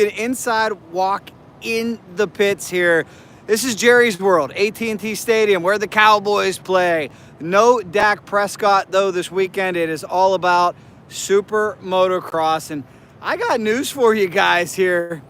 an inside walk in the pits here. This is Jerry's World, AT&T Stadium, where the Cowboys play. No Dak Prescott, though, this weekend. It is all about Supermotocross. And I got news for you guys here.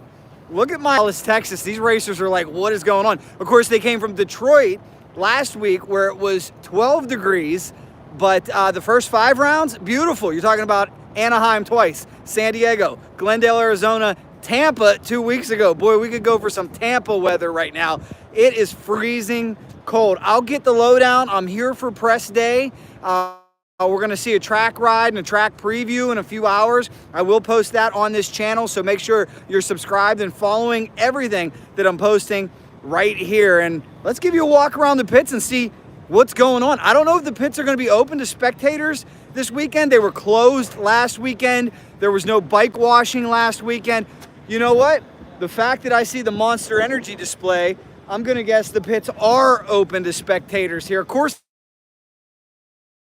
Look at Dallas, Texas. These racers are like, what is going on? Of course, they came from Detroit last week where it was 12 degrees. But the first 5 rounds, beautiful. You're talking about Anaheim twice, San Diego, Glendale, Arizona, Tampa 2 weeks ago. Boy, we could go for some Tampa weather right now. It is freezing cold. I'll get the lowdown. I'm here for press day. We're going to see a track ride and a track preview in a few hours. I will post that on this channel, so make sure you're subscribed and following everything that I'm posting right here. And let's give you a walk around the pits and see what's going on. I don't know if the pits are going to be open to spectators this weekend. They were closed last weekend. There was no bike washing last weekend. You know what? The fact that I see the Monster Energy display, I'm going to guess the pits are open to spectators here. Of course,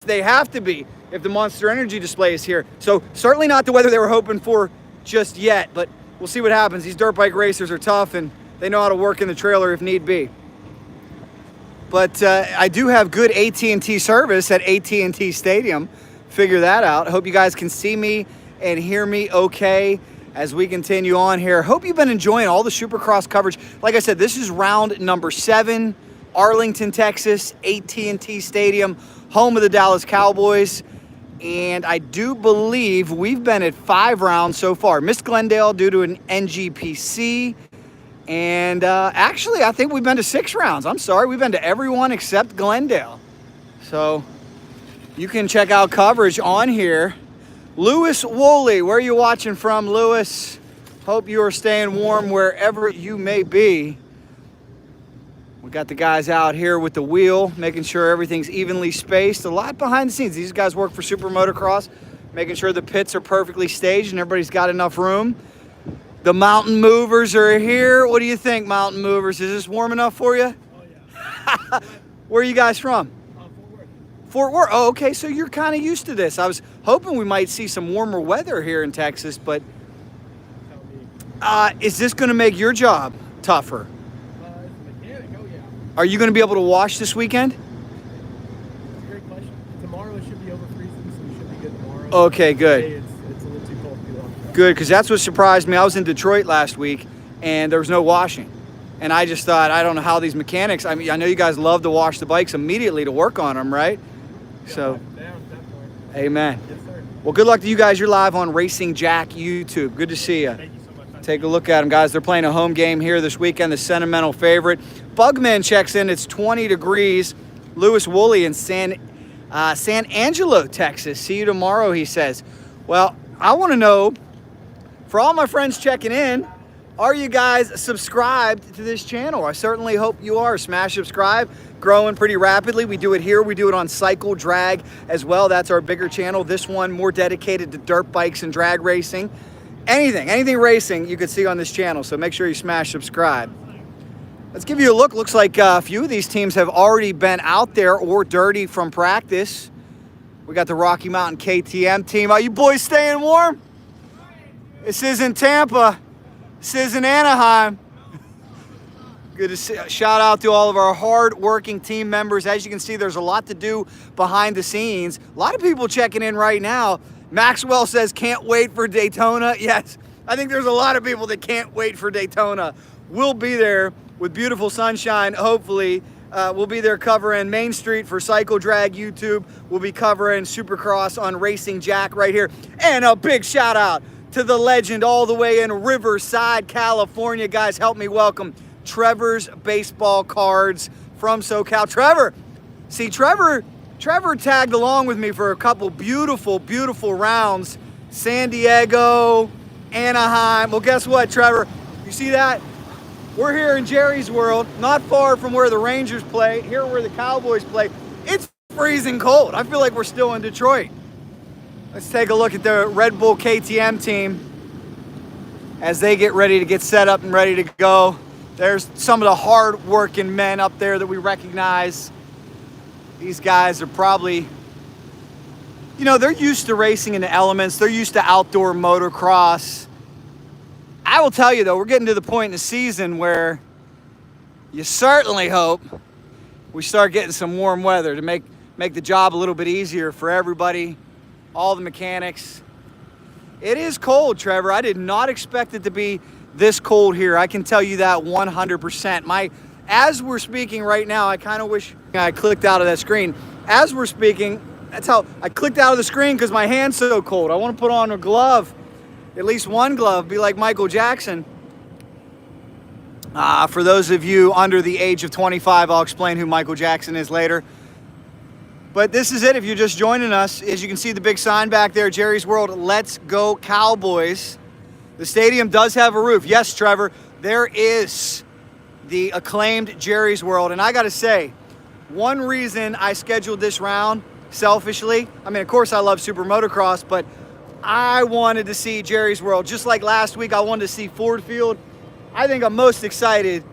they have to be if the Monster Energy display is here. So certainly not the weather they were hoping for just yet, but we'll see what happens. These dirt bike racers are tough, and they know how to work in the trailer if need be. But I do have good AT&T service at AT&T Stadium. Figure that out. I hope you guys can see me and hear me okay as we continue on here. Hope you've been enjoying all the Supercross coverage. Like I said, this is round number 7, Arlington, Texas, AT&T Stadium, home of the Dallas Cowboys. And I do believe we've been at 5 rounds so far. Missed Glendale due to an NGPC. And actually, I think we've been to 6 rounds. I'm sorry, we've been to everyone except Glendale. So you can check out coverage on here. Lewis Woolley, where are you watching from, Lewis? Hope you are staying warm wherever you may be. We got the guys out here with the wheel, making sure everything's evenly spaced. A lot behind the scenes. These guys work for Supermotocross, making sure the pits are perfectly staged and everybody's got enough room. The mountain movers are here. What do you think, mountain movers? Is this warm enough for you? Oh, yeah. Where are you guys from? Fort Worth. Oh, okay, so you're kind of used to this. I was hoping we might see some warmer weather here in Texas, but is this going to make your job tougher? Mechanic, oh yeah. Are you going to be able to wash this weekend? That's a great question. Tomorrow it should be over freezing, so we should be good tomorrow. Okay, good. Today it's a little too cold to be on. Good, because that's what surprised me. I was in Detroit last week, and there was no washing. And I just thought, I don't know how these mechanics, I mean, I know you guys love to wash the bikes immediately to work on them, right? So, amen. Yes, sir. Well, good luck to you guys. You're live on Racing Jack YouTube. Good to see you. Thank you so much. Take a look at them, guys. They're playing a home game here this weekend, the sentimental favorite. Bugman checks in. It's 20 degrees. Lewis Woolley in San Angelo, Texas. See you tomorrow, he says. Well, I want to know, for all my friends checking in, are you guys subscribed to this channel? I certainly hope you are. Smash subscribe. Growing pretty rapidly. We do it here. We do it on Cycle Drag as well. That's our bigger channel. This one more dedicated to dirt bikes and drag racing. Anything racing you could see on this channel. So make sure you smash subscribe. Let's give you a look. Looks like a few of these teams have already been out there or dirty from practice. We got the Rocky Mountain KTM team. Are you boys staying warm? This isn't Tampa. This isn't Anaheim. Good to see. Shout out to all of our hard-working team members. As you can see, there's a lot to do behind the scenes. A lot of people checking in right now. Maxwell says, can't wait for Daytona. Yes, I think there's a lot of people that can't wait for Daytona. We'll be there with beautiful sunshine, hopefully. We'll be there covering Main Street for Cycle Drag YouTube. We'll be covering Supercross on Racing Jack right here. And a big shout out to the legend all the way in Riverside, California. Guys, help me welcome Trevor's Baseball Cards from SoCal. Trevor, see, Trevor tagged along with me for a couple beautiful rounds. San Diego, Anaheim. Well, guess what, Trevor? You see that? We're here in Jerry's World, not far from where the Rangers play, here where the Cowboys play. It's freezing cold. I feel like we're still in Detroit. Let's take a look at the Red Bull KTM team as they get ready to get set up and ready to go. There's some of the hard-working men up there that we recognize. These guys are probably, you know, they're used to racing in the elements. They're used to outdoor motocross. I will tell you, though, we're getting to the point in the season where you certainly hope we start getting some warm weather to make the job a little bit easier for everybody, all the mechanics. It is cold, Trevor. I did not expect it to be this cold here. I can tell you that 100%. As we're speaking right now, I kind of wish I clicked out of that screen. As we're speaking, that's how I clicked out of the screen because my hand's so cold. I want to put on a glove, at least one glove, be like Michael Jackson. For those of you under the age of 25, I'll explain who Michael Jackson is later. But this is it. If you're just joining us, as you can see the big sign back there, Jerry's World, Let's Go Cowboys. The stadium does have a roof. Yes, Trevor, there is the acclaimed Jerry's World. And I got to say, one reason I scheduled this round, selfishly, I mean, of course I love SuperMotocross, but I wanted to see Jerry's World. Just like last week, I wanted to see Ford Field. I think I'm most excited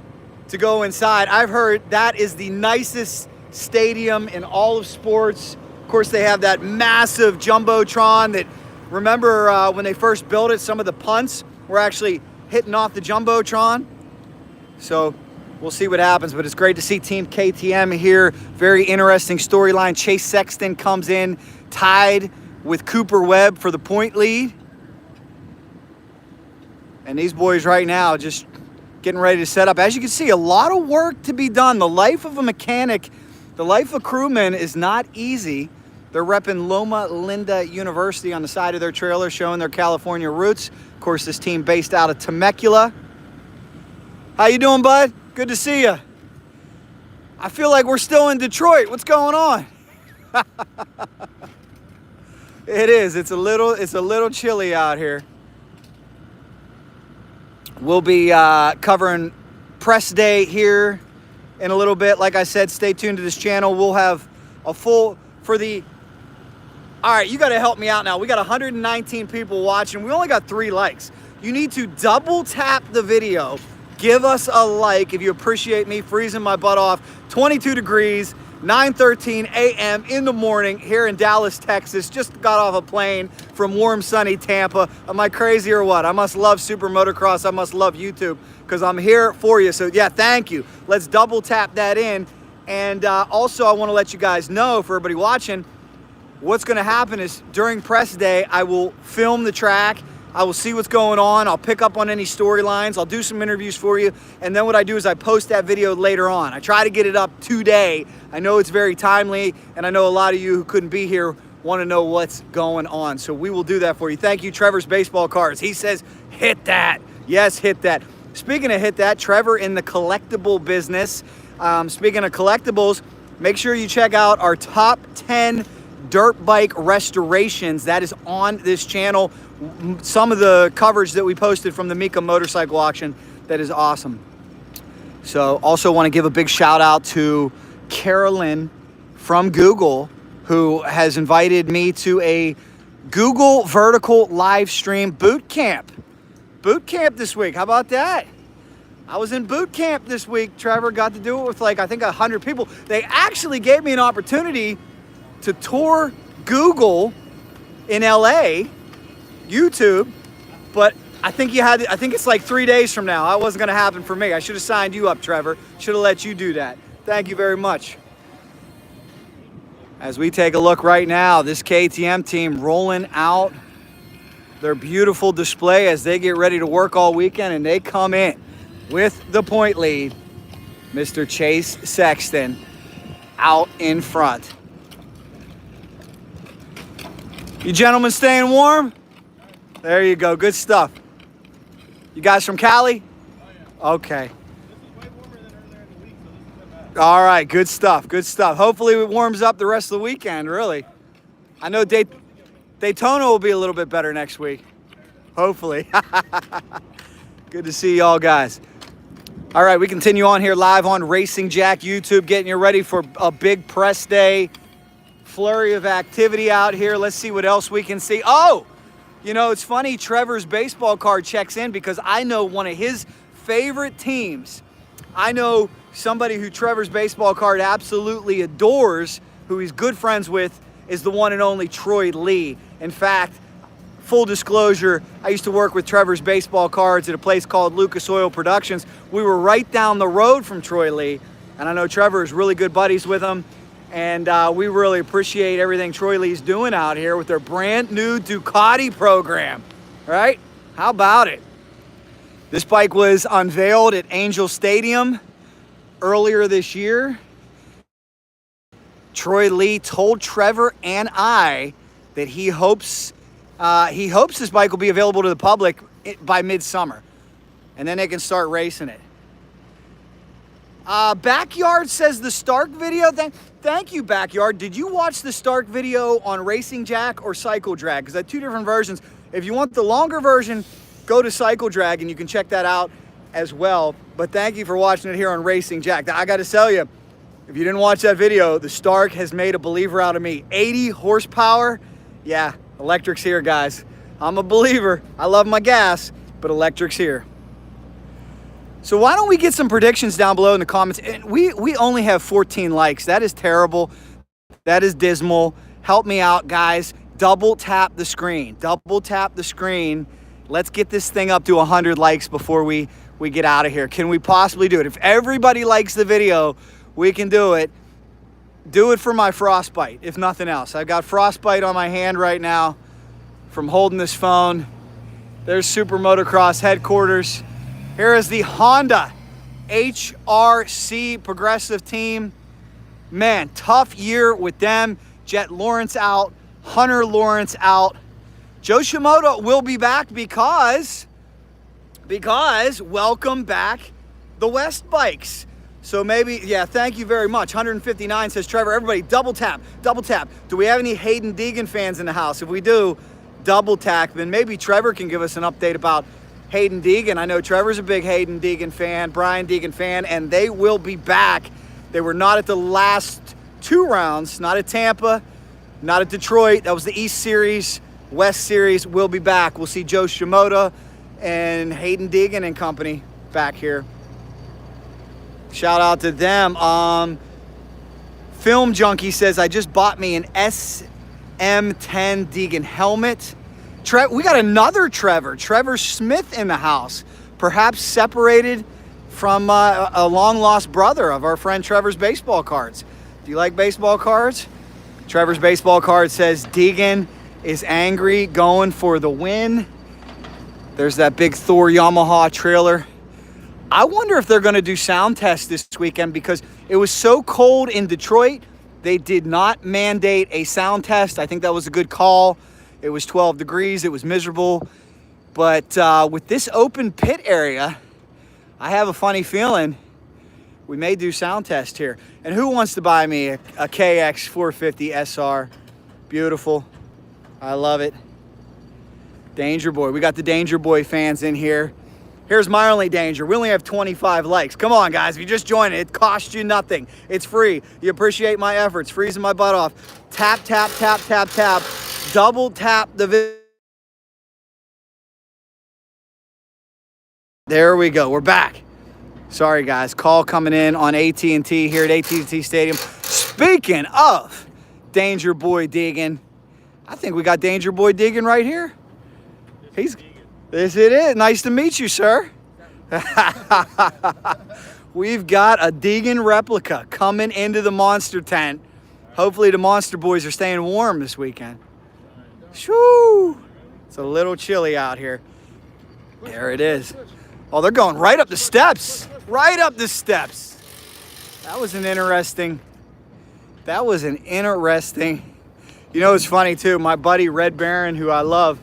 to go inside. I've heard that is the nicest stadium in all of sports. Of course, they have that massive Jumbotron that, remember when they first built it, some of the punts were actually hitting off the Jumbotron. So we'll see what happens, but it's great to see Team KTM here. Very interesting storyline. Chase Sexton comes in tied with Cooper Webb for the point lead. And these boys right now just getting ready to set up. As you can see, a lot of work to be done. The life of a mechanic, the life of crewmen is not easy. They're repping Loma Linda University on the side of their trailer, showing their California roots. Of course, this team based out of Temecula. How you doing, bud? Good to see you. I feel like we're still in Detroit. What's going on? It is. It's a little chilly out here. We'll be covering press day here in a little bit. Like I said, stay tuned to this channel. We'll have a full all right, you got to help me out now. We got 119 people watching. We only got 3 likes. You need to double tap the video. Give us a like if you appreciate me freezing my butt off. 22 degrees, 9:13 a.m. in the morning here in Dallas, Texas. Just got off a plane from warm, sunny Tampa. Am I crazy or what? I must love SuperMotocross. I must love YouTube because I'm here for you. So yeah, thank you. Let's double tap that in. And also I want to let you guys know, for everybody watching, what's going to happen is during press day, I will film the track. I will see what's going on. I'll pick up on any storylines. I'll do some interviews for you. And then what I do is I post that video later on. I try to get it up today. I know it's very timely, and I know a lot of you who couldn't be here want to know what's going on. So we will do that for you. Thank you, Trevor's Baseball Cards. He says, hit that. Yes, hit that. Speaking of hit that, Trevor in the collectible business. Speaking of collectibles, make sure you check out our top 10 dirt bike restorations. That is on this channel. Some of the coverage that we posted from the Mika motorcycle auction, that is awesome. So also want to give a big shout out to Carolyn from Google, who has invited me to a Google vertical live stream boot camp. Boot camp this week. How about that? I was in boot camp this week, Trevor. Got to do it with like, I think 100 people. They actually gave me an opportunity to tour Google in LA, YouTube, but I think it's like 3 days from now. That wasn't gonna happen for me. I should have signed you up, Trevor. Should have let you do that. Thank you very much. As we take a look right now, this KTM team rolling out their beautiful display as they get ready to work all weekend, and they come in with the point lead. Mr. Chase Sexton out in front. You gentlemen staying warm? There you go, good stuff. You guys from Cali? Oh, yeah. Okay. This is way warmer than earlier in the week, so this isn't bad. All right, good stuff, good stuff. Hopefully it warms up the rest of the weekend, really. I know Daytona will be a little bit better next week. Hopefully. Good to see y'all guys. All right, we continue on here live on Racing Jack YouTube, getting you ready for a big press day. Flurry of activity out here. Let's see what else we can see. Oh, you know, it's funny, Trevor's baseball card checks in because I know one of his favorite teams. I know somebody who Trevor's baseball card absolutely adores, who he's good friends with, is the one and only Troy Lee. In fact, full disclosure, I used to work with Trevor's baseball cards at a place called Lucas Oil Productions. We were right down the road from Troy Lee, and I know Trevor is really good buddies with him, and we really appreciate everything Troy Lee's doing out here with their brand new Ducati program, right? How about it? This bike was unveiled at Angel Stadium earlier this year. Troy Lee told Trevor and I that he hopes this bike will be available to the public by midsummer, and then they can start racing it. Backyard says the Stark video. Thank you, Backyard. Did you watch the Stark video on Racing Jack or Cycle Drag? Because I have two different versions. If you want the longer version, go to Cycle Drag and you can check that out as well. But thank you for watching it here on Racing Jack. I got to tell you, if you didn't watch that video, the Stark has made a believer out of me. 80 horsepower. Yeah, electric's here, guys. I'm a believer. I love my gas, but electric's here. So why don't we get some predictions down below in the comments? And we only have 14 likes. That is terrible. That is dismal. Help me out, guys. Double tap the screen. Double tap the screen. Let's get this thing up to 100 likes before we get out of here. Can we possibly do it? If everybody likes the video, we can do it. Do it for my frostbite, if nothing else. I've got frostbite on my hand right now from holding this phone. There's SuperMotocross headquarters. Here is the Honda HRC progressive team. Man, tough year with them. Jet Lawrence out, Hunter Lawrence out. Joe Shimoda will be back because welcome back the West bikes. So maybe, yeah, thank you very much. 159 says, Trevor, everybody double tap, double tap. Do we have any Hayden Deegan fans in the house? If we do, double tap. Then maybe Trevor can give us an update about Hayden Deegan. I know Trevor's a big Hayden Deegan fan, Brian Deegan fan, and they will be back. They were not at the last two rounds, not at Tampa, not at Detroit. That was the East Series. West Series will be back. We'll see Joe Shimoda and Hayden Deegan and company back here. Shout out to them. Film Junkie says, I just bought me an SM10 Deegan helmet. We got another Trevor Smith in the house, perhaps separated from a long-lost brother of our friend Trevor's baseball cards. Do you like baseball cards? Trevor's baseball card says, Deegan is angry, going for the win. There's that big Thor Yamaha trailer. I wonder if they're going to do sound tests this weekend because it was so cold in Detroit. They did not mandate a sound test. I think that was a good call. It was 12 degrees. It was miserable. But with this open pit area, I have a funny feeling we may do sound test here. And who wants to buy me a KX 450 SR? Beautiful. I love it. Danger Boy. We got the Danger Boy fans in here. Here's my only danger. We only have 25 likes. Come on, guys. If you just join it costs you nothing. It's free. You appreciate my efforts. Freezing my butt off. Tap, tap, tap, tap, tap. Double tap the video. There we go. We're back. Sorry, guys. Call coming in on AT&T here at AT&T Stadium. Speaking of Danger Boy Deegan, I think we got Danger Boy Deegan right here. Yes, it is. Nice to meet you, sir. We've got a Deegan replica coming into the Monster tent. Hopefully the Monster Boys are staying warm this weekend. Shoo! It's a little chilly out here. There it is. Oh, they're going right up the steps. Right up the steps. That was an interesting. You know, it's funny too. My buddy Red Baron, who I love,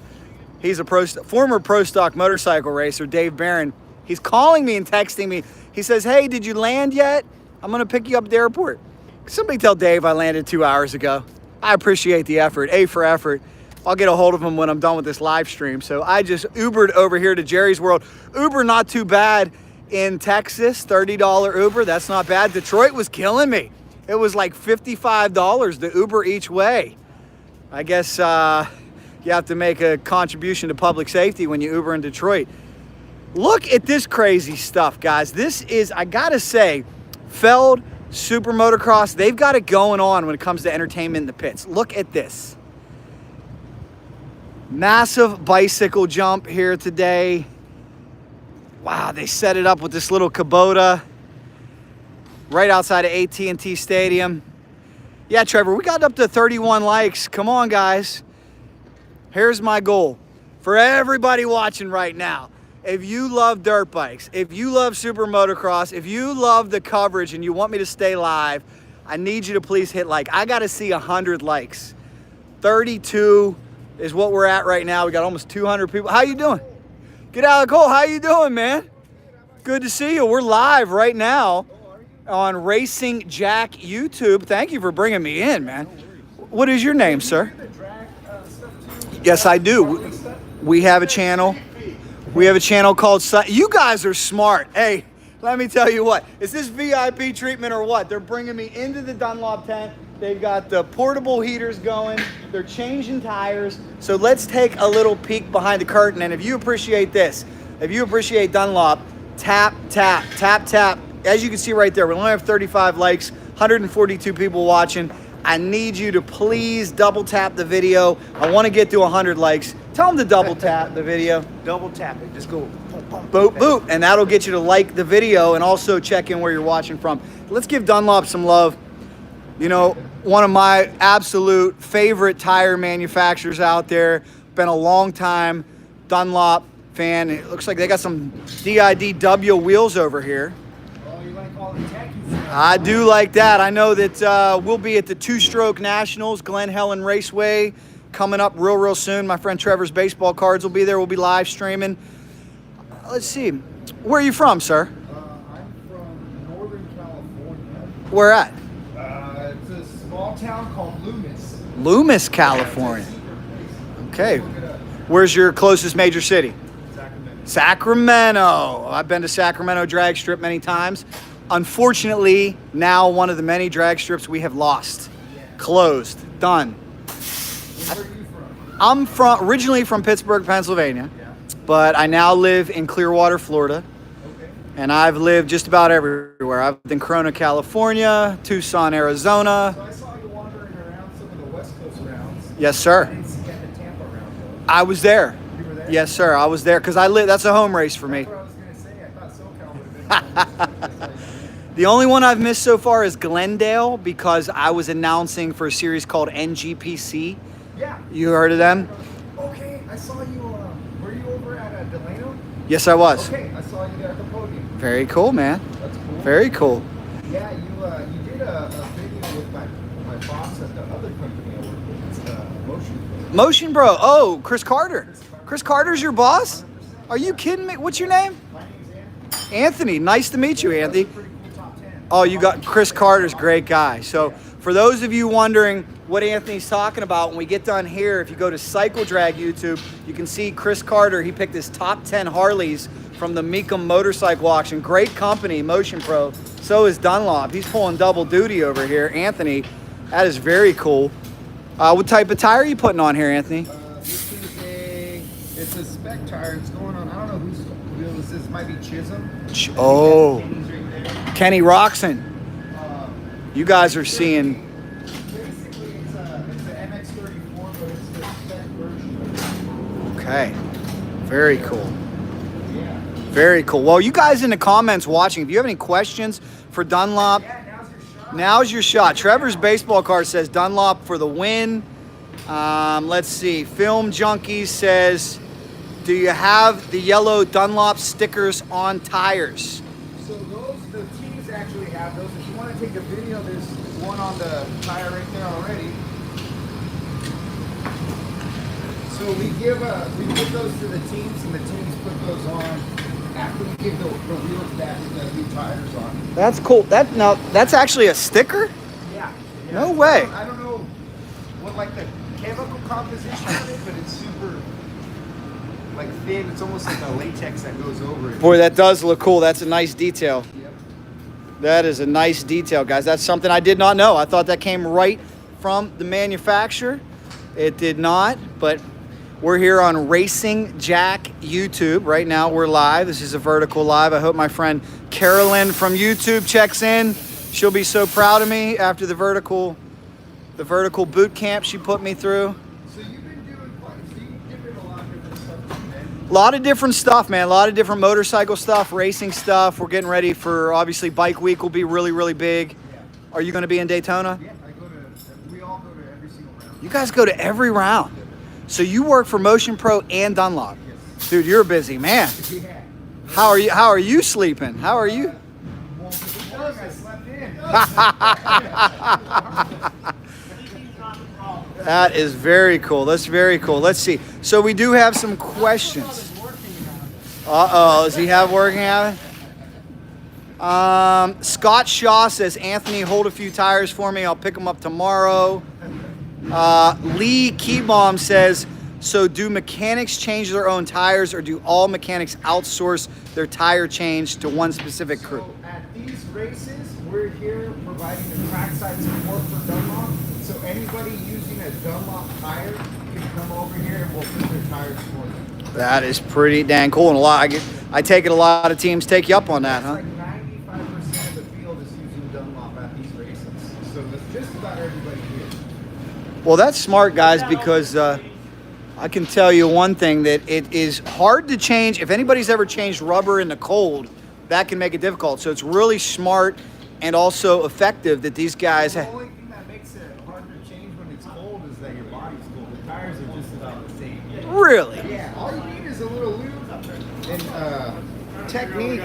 he's a former pro stock motorcycle racer, Dave Barron. He's calling me and texting me. He says, hey, did you land yet? I'm going to pick you up at the airport. Somebody tell Dave I landed 2 hours ago. I appreciate the effort. A for effort. I'll get a hold of him when I'm done with this live stream. So I just Ubered over here to Jerry's World. Uber not too bad in Texas. $30 Uber. That's not bad. Detroit was killing me. It was like $55 to Uber each way. I guess you have to make a contribution to public safety when you Uber in Detroit. Look at this crazy stuff, guys. This is, I gotta say, Feld, SuperMotocross, they've got it going on when it comes to entertainment in the pits. Look at this. Massive bicycle jump here today. Wow, they set it up with this little Kubota right outside of AT&T Stadium. Yeah, Trevor, we got up to 31 likes. Come on, guys. Here's my goal for everybody watching right now. If you love dirt bikes, if you love Supermotocross, if you love the coverage and you want me to stay live, I need you to please hit like. I got to see 100 likes. 32 is what we're at right now. We got almost 200 people. How you doing? Get out of the cold. How you doing, man? Good to see you. We're live right now on Racing Jack YouTube. Thank you for bringing me in, man. What is your name, sir? Yes, I do. We have a channel. We have a channel called You guys are smart. Hey, let me tell you what. Is this VIP treatment or what? They're bringing me into the Dunlop tent. They've got the portable heaters going. They're changing tires. So let's take a little peek behind the curtain. And if you appreciate this, if you appreciate Dunlop, tap, tap, tap, tap. As you can see right there, we only have 35 likes, 142 people watching. I need you to please double tap the video. I want to get to 100 likes. Tell them to double tap the video. Double tap it. Just go boop, boop. And that'll get you to like the video and also check in where you're watching from. Let's give Dunlop some love. You know, one of my absolute favorite tire manufacturers out there. Been a long time Dunlop fan. It looks like they got some DIDW wheels over here. Oh, you like all the tacky. I do like that. I know that we'll be at the Two-Stroke Nationals, Glen Helen Raceway, coming up real soon. My friend Trevor's baseball cards will be there. We'll be live streaming. Let's see. Where are you from, sir? I'm from Northern California. Where at? It's a small town called Loomis. Loomis, California. Okay. Where's your closest major city? Sacramento. I've been to Sacramento drag strip many times. Unfortunately, now one of the many drag strips we have lost. Closed. Done. Where are you from? I'm originally from Pittsburgh, Pennsylvania, but I now live in Clearwater, Florida. Okay. And I've lived just about everywhere. I've lived in Corona, California, Tucson, Arizona. So I saw you wandering around some of the West Coast rounds. Yes, sir. I didn't see you at the Tampa round, though. I was there. You were there? Yes, sir. I was there because I live. That's a home race for me. That's what I was going to say. I thought SoCal would have been fun. The only one I've missed so far is Glendale because I was announcing for a series called NGPC. Yeah. You heard of them? Okay, I saw you. Were you over at Delano? Yes, I was. Okay, I saw you there at the podium. Very cool, man. That's cool. Very cool. Yeah, you did a video with my boss at the other company I work with. It's Motion. Motion Bro. Oh, Chris Carter. Chris Carter's your boss? Are you kidding me? What's your name? My name's Anthony. Anthony. Nice to meet you, Anthony. Pretty cool top 10. Oh, you got Chris Carter's a great guy. So for those of you wondering what Anthony's talking about, when we get done here, if you go to Cycle Drag YouTube, you can see Chris Carter. He picked his top 10 Harleys from the Mecum motorcycle auction. Great company, Motion Pro. So is Dunlop. He's pulling double duty over here. Anthony, that is very cool. What type of tire are you putting on here, Anthony? This is it's a spec tire. It's going on, I don't know whose wheel this is. It might be Chisholm. Oh, Kenny's right there. Kenny Roxon. You guys are seeing. Basically, it's an MX-34, but it's the spec version. Okay, very cool. Yeah. Very cool. Well, you guys in the comments watching, if you have any questions for Dunlop, Yeah, now's your shot. now's your shot. Trevor's baseball card says Dunlop for the win. Let's see. Film Junkie says, do you have the yellow Dunlop stickers on tires? So the teams actually have those. If you want to take a video, there's one on the tire right there already. So we give those to the teams, and the teams put those on after we give the wheels back with the new tires on. That's cool. That's actually a sticker? Yeah. No way. I don't know what like the chemical composition of it, but it's super like thin. It's almost like a latex that goes over it. Boy, that does look cool. That's a nice detail. Yep. That is a nice detail, guys. That's something I did not know. I thought that came right from the manufacturer. It did not, but we're here on Racing Jack YouTube. Right now we're live. This is a vertical live. I hope my friend Carolyn from YouTube checks in. She'll be so proud of me after the vertical boot camp she put me through. So you've been doing A lot of different stuff, man. A lot of different motorcycle stuff, racing stuff. We're getting ready for, obviously, Bike Week will be really, really big. Yeah. Are you going to be in Daytona? Yeah, we all go to every single round. You guys go to every round. So you work for Motion Pro and Dunlop. Yes. Dude, you're a busy man. Yeah. How are you sleeping? How are you? Well, this morning I slept in. That is very cool. That's very cool. Let's see. So we do have some questions. Uh-oh, does he have working habit? Scott Shaw says, Anthony, hold a few tires for me. I'll pick them up tomorrow. Lee Keybomb says, so do mechanics change their own tires, or do all mechanics outsource their tire change to one specific crew? So at these races, we're here providing the trackside support for Dunlop. So anybody using a Dunlop tire can come over here and we'll put their tires for them. That is pretty dang cool. And I take it a lot of teams take you up on that, huh? Like 95% of the field is using Dunlop at these races. So that's just about everybody here. Well, that's smart, guys, because I can tell you one thing, that it is hard to change. If anybody's ever changed rubber in the cold, that can make it difficult. So it's really smart and also effective that these guys The only thing that makes it harder to change when it's cold is that your body's cold. The tires are just about the same. Really? Yeah, all you need is a little lube and technique.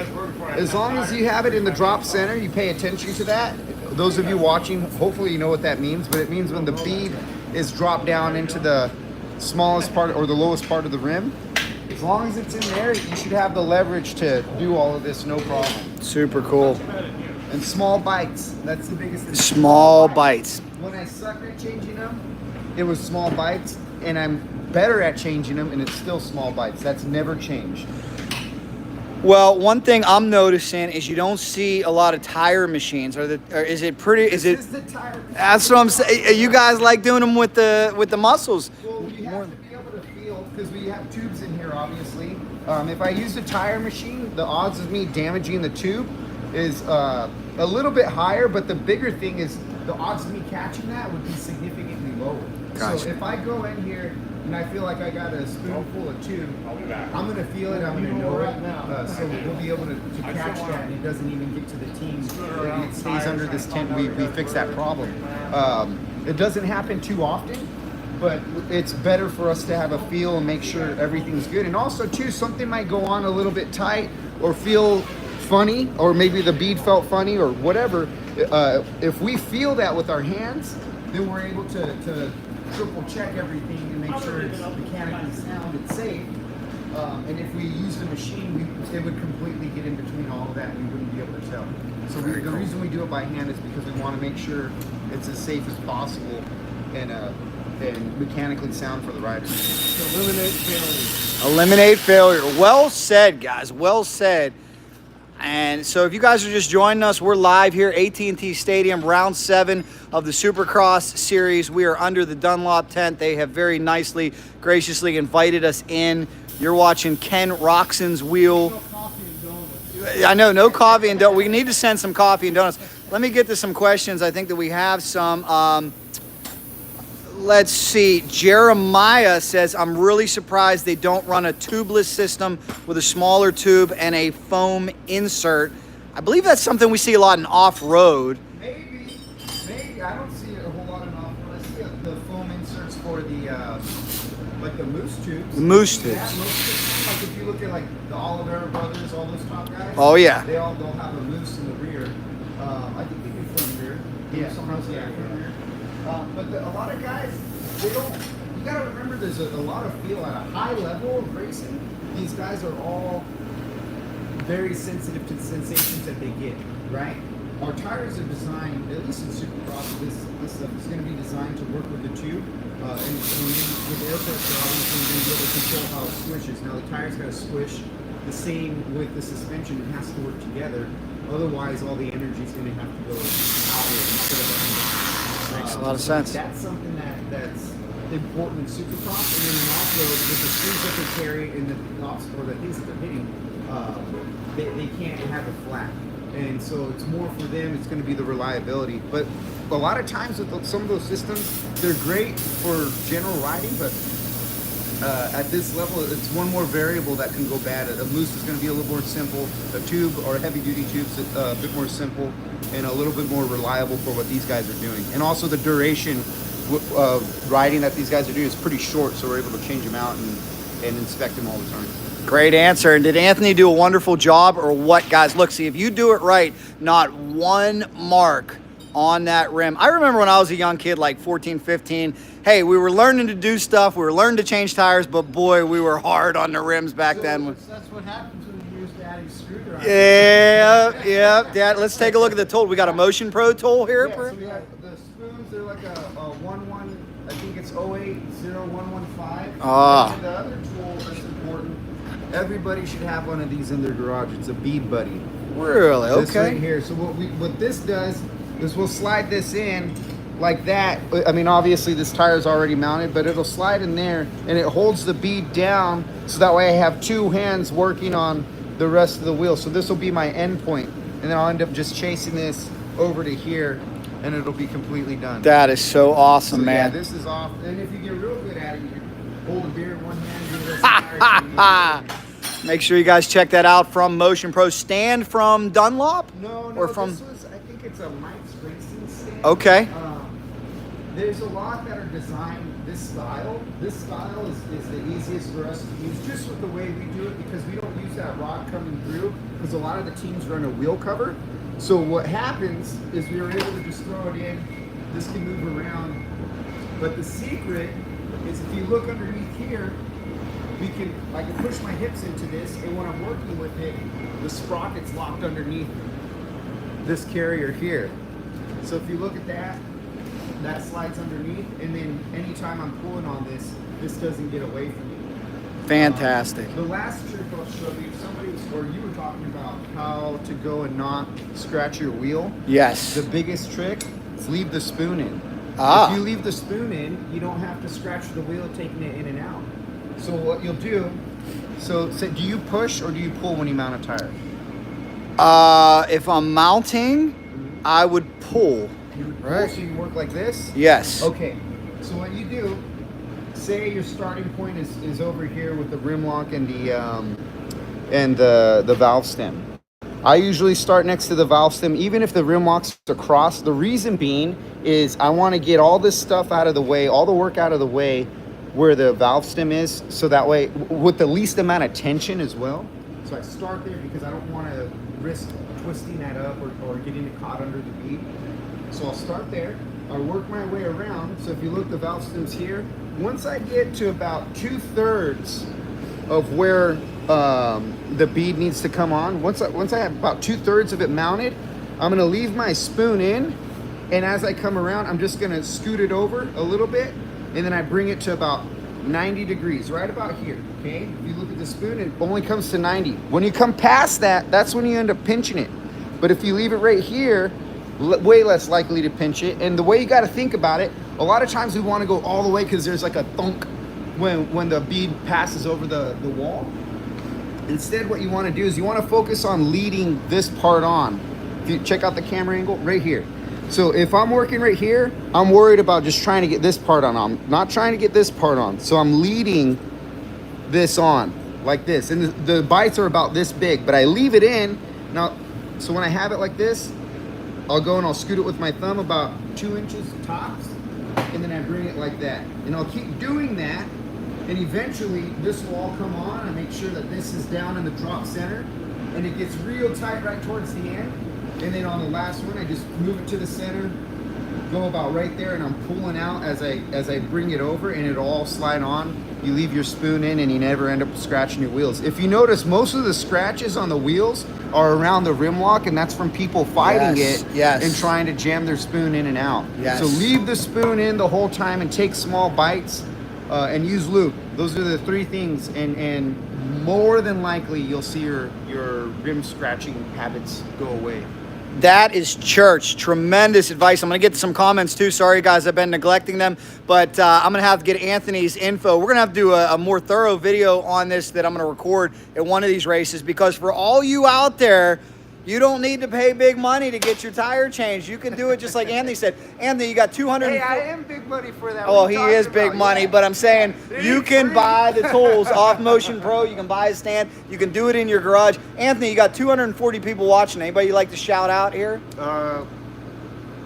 As long as you have it in the drop center, you pay attention to that. Those of you watching, hopefully you know what that means, but it means when the bead is dropped down into the smallest part or the lowest part of the rim, as long as it's in there, you should have the leverage to do all of this, no problem. Super cool. And small bites, that's the biggest thing. Small bites. When I sucked at changing them, it was small bites, and I'm better at changing them, and it's still small bites. That's never changed. Well, one thing I'm noticing is you don't see a lot of tire machines. Or is it pretty? Is it? This is the tire. That's what I'm saying. You guys like doing them with the muscles. Well, you have to be able to feel, because we have tubes in here, obviously. If I use a tire machine, the odds of me damaging the tube is a little bit higher, but the bigger thing is the odds of me catching that would be significantly lower. Gotcha. So if I go in here and I feel like I got a spoonful of tube, I'm going to feel it, I'm going to know it. So we'll be able to catch that, and it doesn't even get to the team. It stays under this tent. We fix that problem. It doesn't happen too often, but it's better for us to have a feel and make sure everything's good. And also, too, something might go on a little bit tight or feel funny, or maybe the bead felt funny or whatever. If we feel that with our hands, then we're able to triple check everything and make sure it's mechanically sound and safe. And if we use the machine, it would completely get in between all of that, and we wouldn't be able to tell. So the reason we do it by hand is because we want to make sure it's as safe as possible and mechanically sound for the riders. Eliminate failure. Eliminate failure. Well said, guys. Well said. And so if you guys are just joining us, we're live here, AT&T Stadium, round 7 of the Supercross series. We are under the Dunlop tent. They have very nicely, graciously invited us in. You're watching Ken Roxon's wheel. No coffee and donuts. I know, no coffee and donuts. We need to send some coffee and donuts. Let me get to some questions. I think that we have some. Let's see. Jeremiah says, I'm really surprised they don't run a tubeless system with a smaller tube and a foam insert. I believe that's something we see a lot in off-road. Maybe. I don't see a whole lot of off-road. I see the foam inserts for the, like the moose tubes. The moose tubes. Yeah, like if you look at like the Oliveira brothers, all those top guys. Oh, yeah. They'll have a moose in the rear. I think they do front rear. Yeah. Sometimes front rear. But a lot of guys, they don't. You gotta remember, there's a lot of feel at a high level of racing. These guys are all very sensitive to the sensations that they get. Right? Our tires are designed, at least in Supercross, this stuff is going to be designed to work with the tube. And with air pressure, obviously, you're going to be able to control how it squishes. Now the tire's got to squish. The same with the suspension; it has to work together. Otherwise, all the energy is going to have to go outward instead of inward. Makes a lot of sense. That's something that's important in Supercross, and then in off-road with the screws that they carry and the obstacle, the things that they're hitting, they can't have it flat. And so it's more for them, it's going to be the reliability. But a lot of times with some of those systems, they're great for general riding, but at this level, it's one more variable that can go bad. A loose is going to be a little more simple. A tube or a heavy-duty tube's a bit more simple and a little bit more reliable for what these guys are doing. And also the duration of riding that these guys are doing is pretty short, so we're able to change them out and inspect them all the time. Great answer. And did Anthony do a wonderful job or what, guys? Look, see, if you do it right, not one mark on that rim. I remember when I was a young kid, like 14, 15, hey, we were learning to do stuff. We were learning to change tires, but boy, we were hard on the rims back then. That's what happens when you use daddy's screwdriver. Yeah, Dad, let's take a look at the tool. We got a Motion Pro tool here. Yeah, so we have the spoons. They're like a 11, I think it's 080115. Ah. And the other tool that's important, everybody should have one of these in their garage. It's a bead buddy. Really? Okay. This right here. So what this does is we'll slide this in like that. I mean, obviously this tire is already mounted, but it'll slide in there and it holds the bead down, so that way I have two hands working on the rest of the wheel. So this will be my end point, and then I'll end up just chasing this over to here and it'll be completely done. That is so awesome, So, man. yeah, this is off. And if you get real good at it, you can hold a beer in one hand, do this. Make sure you guys check that out from Motion Pro. Stand from Dunlop? No, Or from... this was, I think it's a Mike's Racing stand. Okay. There's a lot that are designed this style. This style is the easiest for us to use, just with the way we do it, because we don't use that rod coming through, because a lot of the teams run a wheel cover. So what happens is we were able to just throw it in. This can move around. But the secret is if you look underneath here, I can push my hips into this, and when I'm working with it, the sprocket's locked underneath this carrier here. So if you look at that, that slides underneath, and then anytime I'm pulling on this doesn't get away from me. Fantastic. The last trick I'll show you, you were talking about how to go and not scratch your wheel. Yes. The biggest trick is leave the spoon in. Ah. If you leave the spoon in, you don't have to scratch the wheel taking it in and out. So what you'll do, do you push or do you pull when you mount a tire? If I'm mounting, I would pull. You would pull, Right. so you work like this? Yes. Okay, so what you do, say your starting point is over here with the rim lock and the valve stem. I usually start next to the valve stem, even if the rim lock's across. The reason being is I want to get all this stuff out of the way, all the work out of the way where the valve stem is, so that way with the least amount of tension as well. So I start there because I don't want to risk twisting that up or getting it caught under the bead. So I'll start there. I'll work my way around. So if you look, the valve stem's here. Once I get to about 2/3 of where the bead needs to come on, once I have about 2/3 of it mounted, I'm gonna leave my spoon in, and as I come around, I'm just gonna scoot it over a little bit, and then I bring it to about 90 degrees, right about here, okay? If you look at the spoon, it only comes to 90. When you come past that, that's when you end up pinching it. But if you leave it right here, way less likely to pinch it. And the way you got to think about it, a lot of times we want to go all the way because there's like a thunk when the bead passes over the wall. Instead, what you want to do is you want to focus on leading this part on. If you check out the camera angle right here. So if I'm working right here, I'm worried about just trying to get this part on. I'm not trying to get this part on. So I'm leading this on like this. And the bites are about this big, but I leave it in. Now, so when I have it like this, I'll go and I'll scoot it with my thumb about 2 inches tops, and then I bring it like that. And I'll keep doing that, and eventually this will all come on. I make sure that this is down in the drop center, and it gets real tight right towards the end. And then on the last one, I just move it to the center, go about right there, and I'm pulling out as I bring it over, and it'll all slide on. You leave your spoon in, and you never end up scratching your wheels. If you notice, most of the scratches on the wheels are around the rim lock, and that's from people fighting it and trying to jam their spoon in and out. Yes. So leave the spoon in the whole time and take small bites and use lube. Those are the 3 things, and more than likely you'll see your rim scratching habits go away. That is church. Tremendous advice. I'm going to get to some comments too. Sorry, guys, I've been neglecting them. But I'm going to have to get Anthony's info. We're going to have to do a more thorough video on this that I'm going to record at one of these races, because for all you out there You don't need to pay big money to get your tire changed. You can do it just like Anthony said. Anthony, you got 200. Hey, I am big money for that. Oh, he is big money, but I'm saying you can buy the tools off Motion Pro. You can buy a stand. You can do it in your garage. Anthony, you got 240 people watching. Anybody you'd like to shout out here?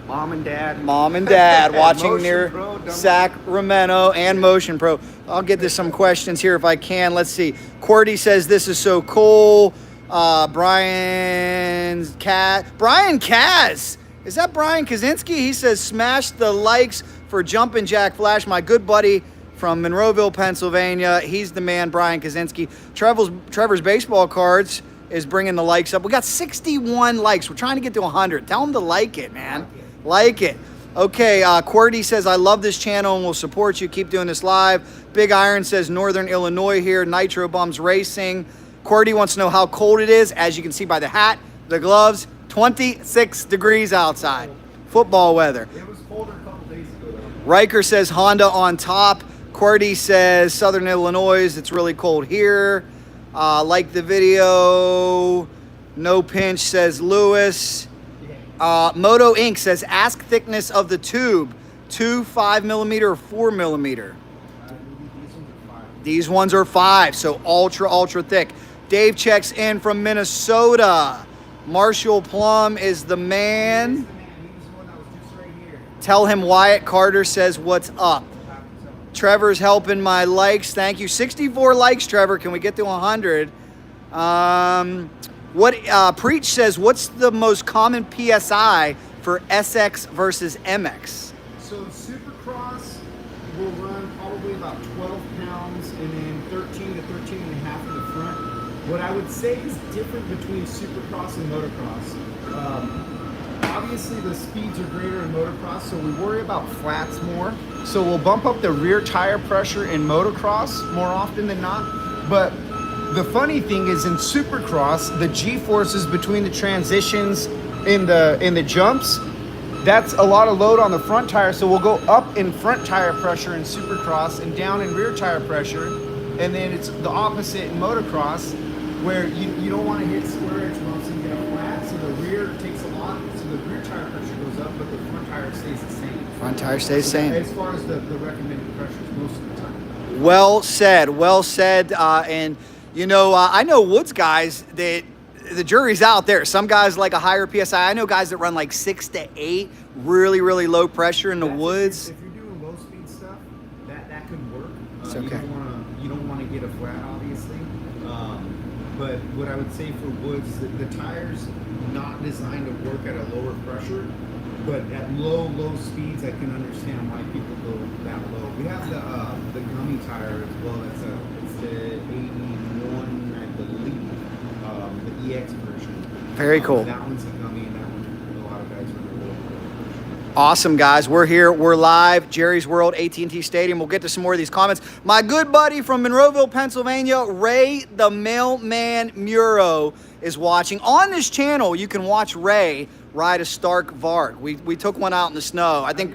Mom and Dad. Mom and Dad watching near Pro, Sacramento and Motion Pro. I'll get to some questions here if I can. Let's see. Cordy says this is so cool. Brian Kaz. Is that Brian Kaczynski? He says smash the likes for Jumpin' Jack Flash, my good buddy from Monroeville, Pennsylvania. He's the man, Brian Kaczynski. Trevor's baseball cards is bringing the likes up. We got 61 likes. We're trying to get to 100. Tell them to like it, man. Like it. Okay, QWERTY says, I love this channel and will support you. Keep doing this live. Big Iron says, Northern Illinois here. Nitro Bums Racing. QWERTY wants to know how cold it is. As you can see by the hat, the gloves, 26 degrees outside. Football weather. It was colder a couple days ago, though. Riker says, Honda on top. QWERTY says, Southern Illinois, it's really cold here. Like the video. No pinch says Lewis. Moto Inc. says, ask thickness of the tube. 2 5mm or 4mm? These ones are 5, so ultra thick. Dave checks in from Minnesota. Marshall Plum is the man. Tell him Wyatt Carter says what's up. Trevor's helping my likes. Thank you. 64 likes, Trevor. Can we get to 100? Preach says, what's the most common PSI for SX versus MX? So Supercross will run probably about 12 pounds and then 13 to 13 and a half in the front. What I would say is different between Supercross and motocross. Obviously the speeds are greater in motocross, so we worry about flats more. So we'll bump up the rear tire pressure in motocross more often than not. But the funny thing is in Supercross, the G-forces between the transitions in the jumps, that's a lot of load on the front tire. So we'll go up in front tire pressure in Supercross and down in rear tire pressure. And then it's the opposite in motocross, where you don't want to hit square edge bumps and get a flat. So the rear takes a lot. So the rear tire pressure goes up, but the front tire stays the same. Front tire stays the same. As far as the recommended pressures most of the time. Well said. Well said. And, you know, I know Woods guys that the jury's out there. Some guys like a higher PSI. I know guys that run like 6 to 8, really low pressure in the woods. If you're doing low speed stuff, that could work. It's okay. You don't want to get a flat, obviously. But what I would say for woods, the tire's not designed to work at a lower pressure. But at low speeds, I can understand why people go that low. We have the gummy tire as well. It's the 81, I believe, the EX version. Very cool. That one's a gummy, and that one a lot of guys run a low. Awesome, guys. We're here. We're live. Jerry's World, AT&T Stadium. We'll get to some more of these comments. My good buddy from Monroeville, Pennsylvania, Ray the Mailman Muro, is watching. On this channel, you can watch Ray ride a Stark Varg. We took one out in the snow. I think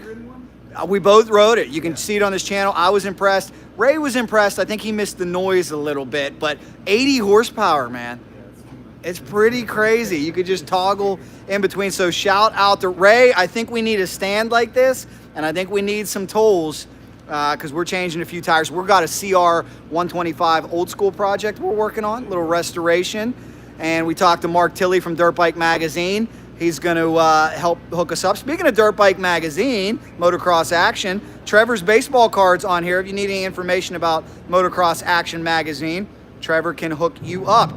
we both rode it. You can see it on this channel. I was impressed. Ray was impressed. I think he missed the noise a little bit, but 80 horsepower, man. It's pretty crazy. You could just toggle in between. So shout out to Ray. I think we need a stand like this, and I think we need some tools because we're changing a few tires. We've got a CR 125 old school project we're working on, a little restoration. And we talked to Mark Tilley from Dirt Bike Magazine. He's going to help hook us up. Speaking of Dirt Bike Magazine, Motocross Action, Trevor's baseball cards on here. If you need any information about Motocross Action Magazine, Trevor can hook you up.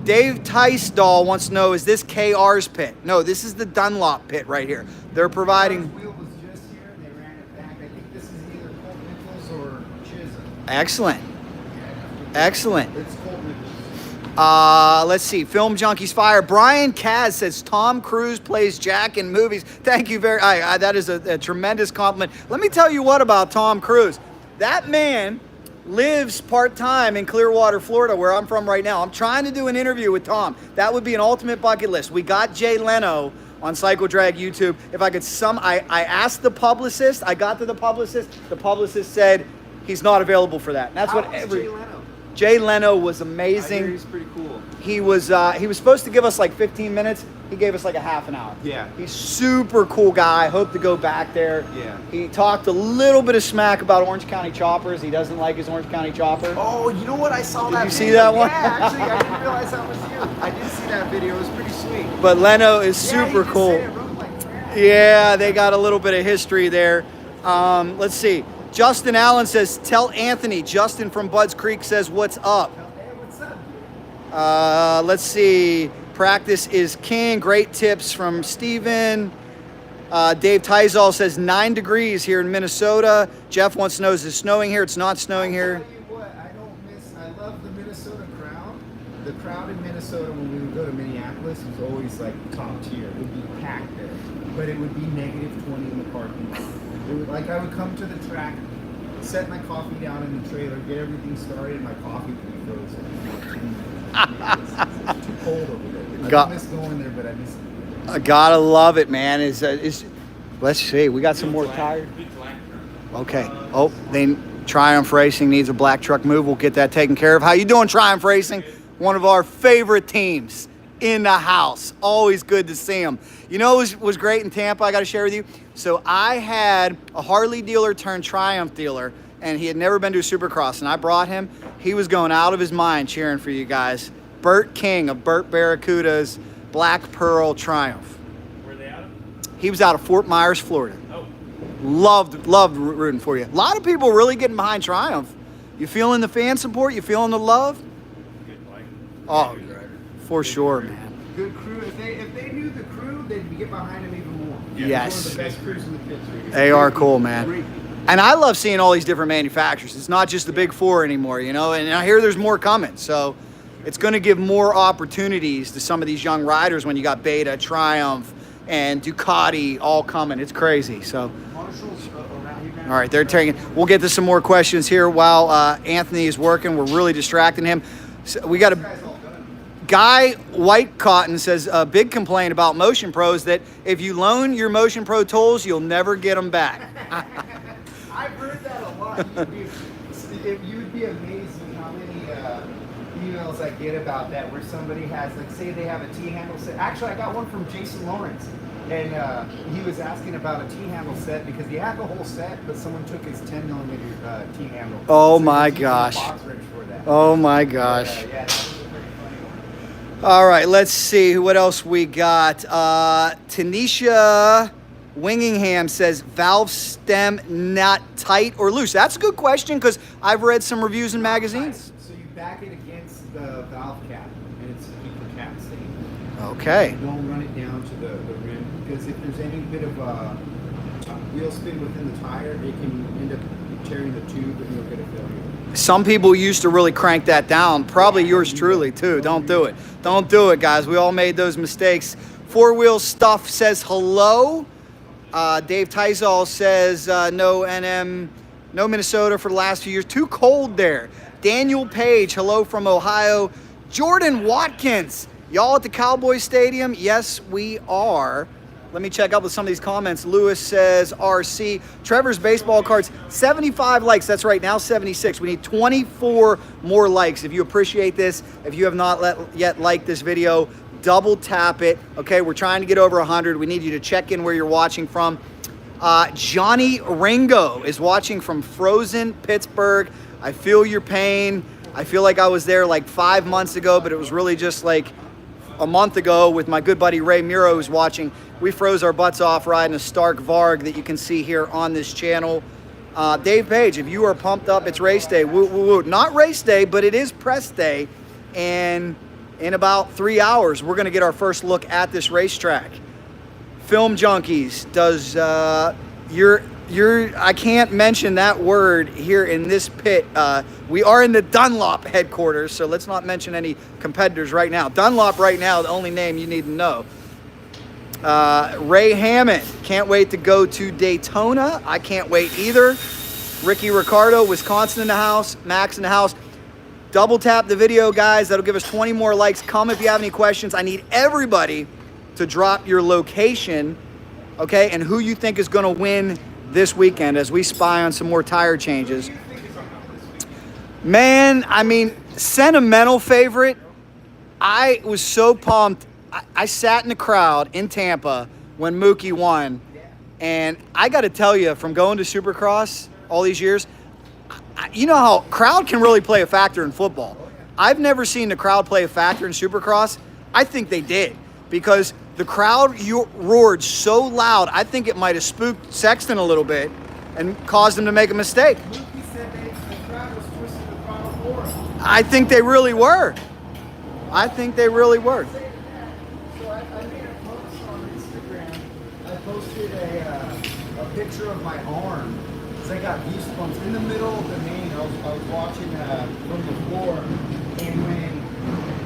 Dave Teisdahl wants to know, is this KR's pit? No, this is the Dunlop pit right here. They're providing... The wheel was just here. They ran it back. I think this is either Colt Nichols or Chisholm. Excellent. Excellent. It's Colt Nichols. Let's see. Film Junkies Fire. Brian Kaz says Tom Cruise plays Jack in movies. Thank you very much. That is a tremendous compliment. Let me tell you what about Tom Cruise. That man lives part-time in Clearwater, Florida, where I'm from right now. I'm trying to do an interview with Tom. That would be an ultimate bucket list. We got Jay Leno on Cycle Drag YouTube. If I could I asked the publicist. I got to the publicist. The publicist said he's not available for that. And that's what Jay Leno? Jay Leno was amazing. He's pretty cool. He was supposed to give us like 15 minutes. He gave us like a half an hour. Yeah. He's super cool guy. Hope to go back there. Yeah. He talked a little bit of smack about Orange County choppers. He doesn't like his Orange County chopper. Oh, you know what? I saw that. Did you see video. that one? Yeah, actually, I didn't realize that was you. I did see that video. It was pretty sweet. But Leno is super cool. Yeah, they got a little bit of history there. Let's see. Justin Allen says, tell Anthony. Justin from Budds Creek says, what's up? Hey, what's up? Let's see. Practice is king. Great tips from Steven. Dave Tizol says 9 degrees here in Minnesota. Jeff wants to know, is it snowing here? It's not snowing here. I'll tell you what, I love the Minnesota crowd. The crowd in Minnesota when we would go to Minneapolis was always like top tier. It would be packed there. But it would be -20 in the parking lot. It would, like I would come to the track, set my coffee down in the trailer, get everything started, and my coffee would be frozen. It's too cold over there. I don't miss going there, but I miss it. I gotta love it, man. Let's see. We got some more tires. Okay. Oh, Triumph Racing needs a black truck move. We'll get that taken care of. How you doing, Triumph Racing? One of our favorite teams in the house. Always good to see them. You know what was great in Tampa, I got to share with you? So I had a Harley dealer turned Triumph dealer, and he had never been to a Supercross, and I brought him. He was going out of his mind cheering for you guys. Burt King of Burt Barracuda's Black Pearl Triumph. Where are they out of? He was out of Fort Myers, Florida. Oh. Loved rooting for you. A lot of people really getting behind Triumph. You feeling the fan support? You feeling the love? Good bike. Oh, for sure, man. Good crew. If they knew the crew, they'd get behind him even more. Yeah. Yes. One of the best crews in the pits. Right? They are cool, man. Great. And I love seeing all these different manufacturers. It's not just the big four anymore, you know, and I hear there's more coming. So it's going to give more opportunities to some of these young riders when you got Beta, Triumph, and Ducati all coming. It's crazy. So, all right, they're taking. We'll get to some more questions here while Anthony is working. We're really distracting him. So we got a Guy White Cotton says a big complaint about Motion Pros that if you loan your Motion Pro tools, you'll never get them back. I've heard that a lot. You would be amazed at how many emails I get about that where somebody has, like, say they have a T-handle set. Actually, I got one from Jason Lawrence, and he was asking about a T-handle set because he had the whole set, but someone took his 10mm T-handle. Oh, so my he used a gosh. box wrench for that. Oh my gosh. Yeah, that was a pretty funny one. All right, let's see what else we got. Tanisha Wingingham says valve stem not tight or loose. That's a good question because I've read some reviews in magazines. So you back it against the valve cap, and it's to keep the cap safe. Okay. Don't run it down to the rim because if there's any bit of wheel spin within the tire, it can end up tearing the tube and you'll get a failure. Some people used to really crank that down. Probably yours truly too. Don't do it. Don't do it, guys. We all made those mistakes. Four Wheel Stuff says hello. Dave Tizol says no NM, no Minnesota for the last few years. Too cold there. Daniel Page, hello from Ohio. Jordan Watkins, y'all at the Cowboys Stadium? Yes, we are. Let me check up with some of these comments. Lewis says RC. Trevor's baseball cards, 75 likes. That's right, now 76. We need 24 more likes. If you appreciate this, if you have not yet liked this video, double tap it. Okay, we're trying to get over 100. We need you to check in where you're watching from. Johnny Ringo is watching from frozen Pittsburgh. I feel your pain. I feel like I was there like 5 months ago, but it was really just like a month ago with my good buddy Ray Muro who's watching. We froze our butts off riding a Stark Varg that you can see here on this channel. Dave Page, if you are pumped up, it's race day. Woo, woo, woo. Not race day, but it is press day. And in about 3 hours, we're going to get our first look at this racetrack. Film Junkies, does I can't mention that word here in this pit. We are in the Dunlop headquarters, so let's not mention any competitors right now. Dunlop right now, the only name you need to know. Ray Hammond, can't wait to go to Daytona. I can't wait either. Ricky Ricardo, Wisconsin in the house. Max in the house. Double tap the video, guys. That'll give us 20 more likes. Come if you have any questions. I need everybody to drop your location, okay, and who you think is going to win this weekend as we spy on some more tire changes. Man, I mean, Sentimental favorite, I was so pumped. I sat in the crowd in Tampa when Mookie won. And I got to tell you, from going to Supercross all these years, you know how crowd can really play a factor in football. I've never seen the crowd play a factor in Supercross. I think they did, because the crowd roared so loud, I think it might have spooked Sexton a little bit and caused him to make a mistake. Mookie said the crowd was twisting the throttle forward. I think they really were. I think they really were. So I made a post on Instagram. I posted a picture of my arm, because I got goosebumps in the middle of the main. I was watching from the floor, and when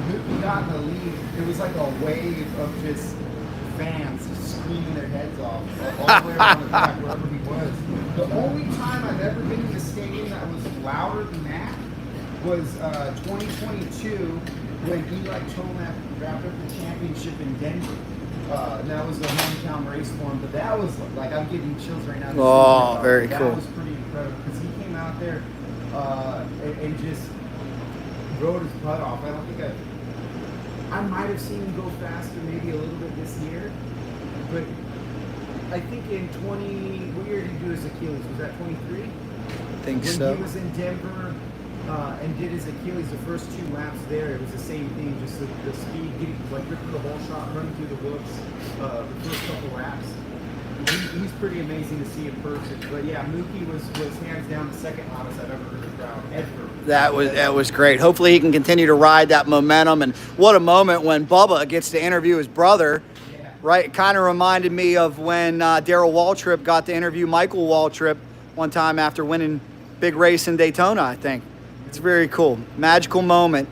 Mookie got in the lead, it was like a wave of just fans screaming their heads off all the way around the track, wherever he was. The only time I've ever been in a stadium that was louder than that was 2022, when Eli Tomac wrapped up the championship in Denver. And that was the hometown race for him. But that was like, I'm getting chills right now. Oh, very cool. That was pretty incredible, because he came out there and just rode his butt off. I don't think I might have seen him go faster maybe a little bit this year, but I think in what year did he do his Achilles? Was that 23? I think when so. he was in Denver and did his Achilles, the first 2 laps there, it was the same thing, just the speed, getting like ripping the whole shot, running through the whoops, the first couple laps. He's pretty amazing to see in person. But yeah, Mookie was hands down the second loudest I've ever heard the crowd ever. That was great. Hopefully he can continue to ride that momentum. And what a moment when Bubba gets to interview his brother. Yeah. Right? It kind of reminded me of when Darrell Waltrip got to interview Michael Waltrip one time after winning big race in Daytona, I think. It's very cool. Magical moment.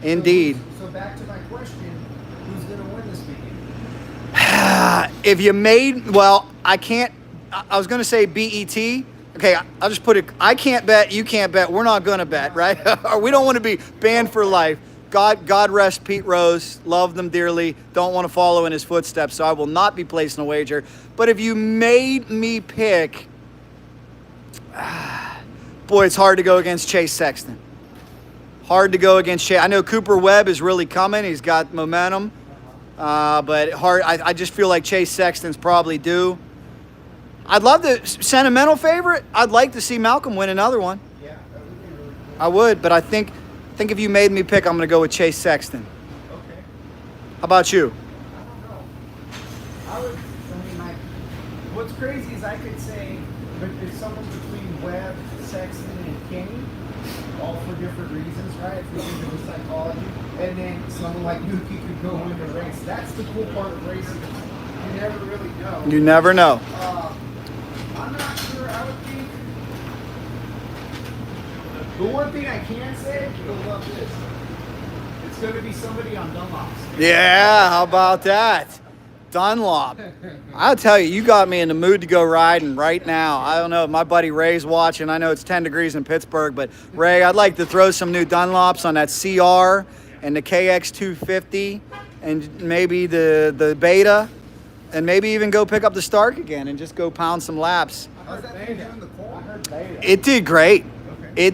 Indeed. So back to my question, who's going to win this weekend? If you made, well, I can't, I was going to say BET. Okay, I'll just put it, I can't bet, you can't bet, we're not going to bet, right? We don't want to be banned for life. God rest Pete Rose, love them dearly, don't want to follow in his footsteps, so I will not be placing a wager. But if you made me pick, boy, it's hard to go against Chase Sexton. Hard to go against Chase. I know Cooper Webb is really coming, he's got momentum. But hard. I just feel like Chase Sexton's probably due. I'd love to, sentimental favorite, I'd like to see Malcolm win another one. Yeah, that would be really cool. I would, but I think if you made me pick, I'm going to go with Chase Sexton. Okay. How about you? I don't know. What's crazy is I could say, but it's someone between Webb, Sexton, and Kenny, all for different reasons, right? If we think of the psychology. And then someone like Mookie could go win the race. That's the cool part of racing. You never really know. You never know. I'm not sure. I would think. The one thing I can say, you'll love this. It's going to be somebody on Dunlop's. Yeah, how about that? Dunlop. I'll tell you, you got me in the mood to go riding right now. I don't know if my buddy Ray's watching. I know it's 10 degrees in Pittsburgh, but Ray, I'd like to throw some new Dunlops on that CR and the KX250 and maybe the Beta, and maybe even go pick up the Stark again and just go pound some laps. How's that thing doing the cold? I heard Beta. It did great. Okay.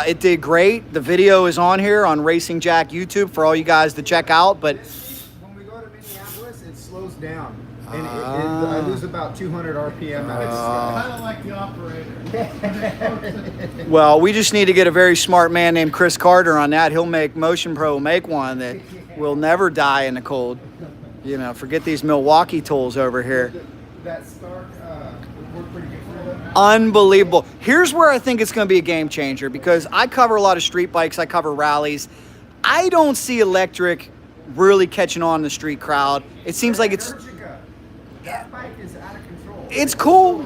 It did great. The video is on here on Racing Jack YouTube for all you guys to check out. But when we go to Minneapolis, it slows down, and I lose about 200 RPM. Kind of like the operator. well, we just need to get a very smart man named Chris Carter on that. He'll make Motion Pro will make one that will never die in the cold. You know, forget these Milwaukee tools over here. That Stark worked pretty good for them. Unbelievable. Here's where I think it's going to be a game changer, because I cover a lot of street bikes. I cover rallies. I don't see electric really catching on in the street crowd. It seems like it's... That bike is out of control. It's cool.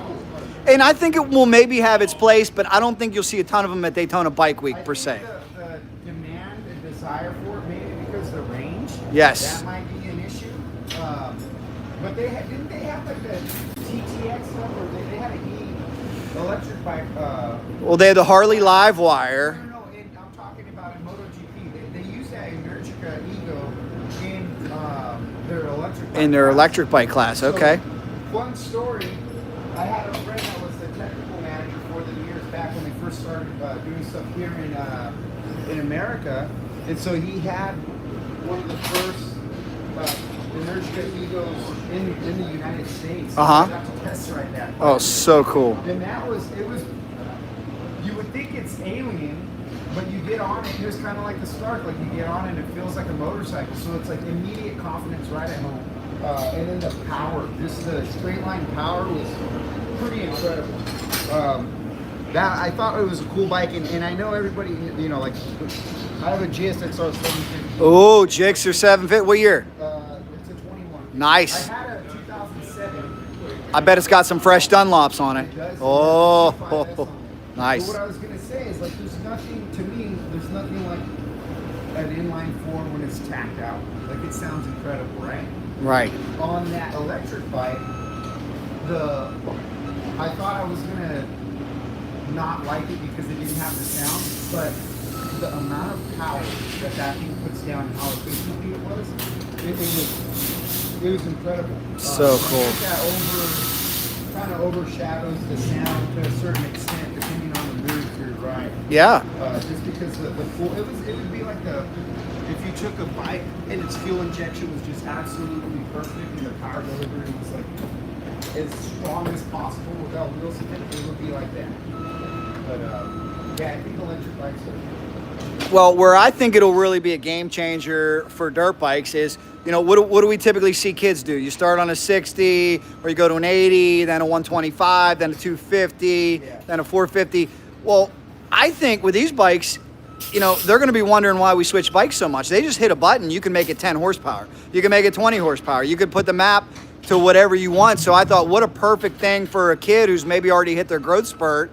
And I think it will maybe have its place, but I don't think you'll see a ton of them at Daytona Bike Week, per se. The demand and desire for it, maybe because of the range. Yes. That might be an issue. But didn't they have like the TTX stuff, or they had a electric bike? Well, they had the Harley Livewire. No, I'm talking about in MotoGP. They use that Energica Ego in their electric bike. In their electric bike class, okay. So, fun story. I had a friend that was the technical manager for them years back when they first started doing stuff here in in America, and so he had one of the first inertia egos in the United States. So I got to test ride that. Oh, so cool. And it was, you would think it's alien, but you get on it, and it's kind of like the Stark, like you get on it and it feels like a motorcycle, so it's like immediate confidence right at home. And then the power, just the straight line power was pretty incredible. That I thought it was a cool bike, and I know everybody, you know, like I have a GSXR 750. Oh, Gixxer 750. What year? It's a 21. Nice. I had a 2007. I bet it's got some fresh Dunlops on it. It does. Oh, nice. So what I was gonna say is, like, there's nothing to me. There's nothing like an inline four when it's tacked out. Like, it sounds incredible, right? Right. On that electric bike, I thought I was gonna not like it because it didn't have the sound, but the amount of power that thing puts down and how efficiently it was incredible. So cool. I think that kind of overshadows the sound to a certain extent, depending on the mood you're riding. Yeah. Just because the full, it would be like if you took a bike and its fuel injection was just absolutely perfect and the power delivery was like as strong as possible without wheels in it would be like that. But yeah, I think electric bikes are. Well, where I think it'll really be a game changer for dirt bikes is, you know, what do we typically see kids do? You start on a 60, or you go to an 80, then a 125, then a 250, then a 450. Well, I think with these bikes, you know, they're going to be wondering why we switch bikes so much. They just hit a button. You can make it 10 horsepower. You can make it 20 horsepower. You could put the map to whatever you want. So I thought, what a perfect thing for a kid who's maybe already hit their growth spurt,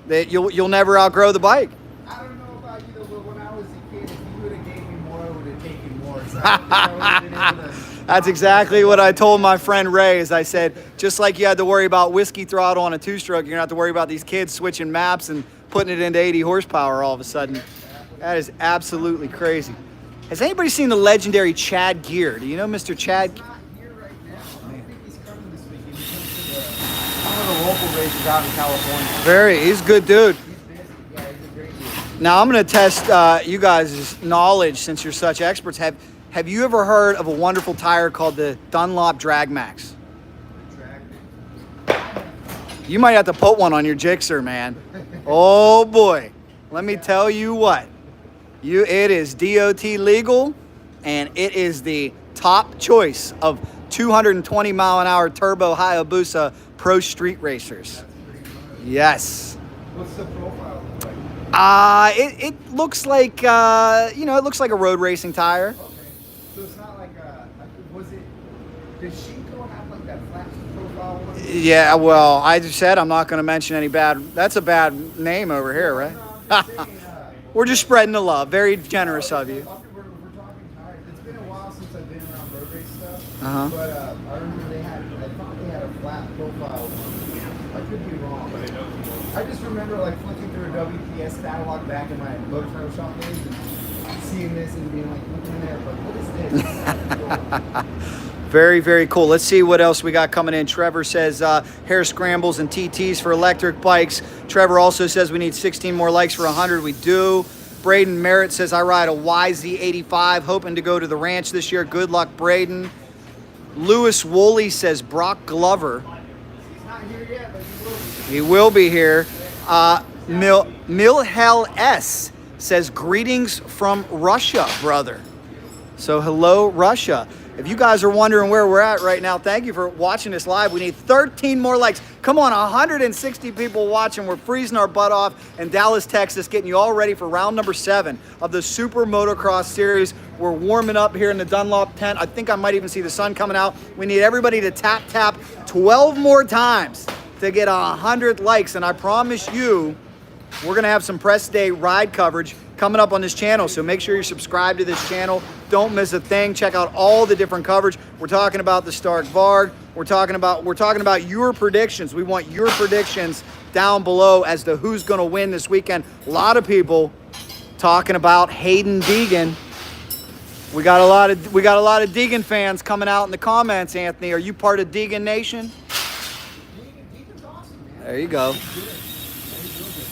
that you'll never outgrow the bike. I don't know about you, though, but when I was a kid, if you would have gave me more, I would have taken more. So I don't think I would have been able to. That's exactly what I told my friend Ray. Is I said, just like you had to worry about whiskey throttle on a two-stroke, you're going to have to worry about these kids switching maps and putting it into 80 horsepower all of a sudden. That is absolutely crazy. Has anybody seen the legendary Chad Gear? Do you know Mr. Chad? He's not here right now. I don't think he's coming this weekend. He comes to one of the local races out in California. He's a good dude. He's busy. Yeah, he's a great dude. Now I'm going to test you guys' knowledge since you're such experts. Have you ever heard of a wonderful tire called the Dunlop Drag Max? You might have to put one on your Gixxer, man. Oh boy. Let me tell you what. It is DOT legal, and it is the top choice of 220 mile an hour turbo Hayabusa pro street racers. Yes. What's the profile look like? It looks like it looks like a road racing tire. Okay. So it's not like did Shinko have like that flat profile one? Yeah, well, I just said I'm not going to mention any that's a bad name over here, right? No, I'm just saying, We're just spreading the love. Very generous of you. We're talking tires. It's been a while since I've been around road race stuff. Uh-huh. But I remember I thought they had a flat profile one. I could be wrong. I just remember like flicking through a WPS catalog back in my motorcycle shop days and seeing this and being like, looking there, but what is this? Very, very cool. Let's see what else we got coming in. Trevor says hair scrambles and TTs for electric bikes. Trevor also says we need 16 more likes for 100. We do. Braden Merritt says I ride a YZ85, hoping to go to the ranch this year. Good luck, Braden. Lewis Woolley says Brock Glover. He's not here yet, but he will. He will be here. Milhel S says greetings from Russia, brother. So hello, Russia. If you guys are wondering where we're at right now, thank you for watching this live. We need 13 more likes. Come on, 160 people watching. We're freezing our butt off in Dallas, Texas, getting you all ready for round number 7 of the Super Motocross series. We're warming up here in the Dunlop tent. I think I might even see the sun coming out. We need everybody to tap 12 more times to get 100 likes. And I promise you, we're going to have some press day ride coverage coming up on this channel, so make sure you're subscribed to this channel. Don't miss a thing. Check out all the different coverage. We're talking about the Stark Varg. We're talking about your predictions. We want your predictions down below as to who's going to win this weekend. A lot of people talking about Hayden Deegan. We got a lot of Deegan fans coming out in the comments. Anthony, are you part of Deegan Nation? Deegan's awesome, man. There you go.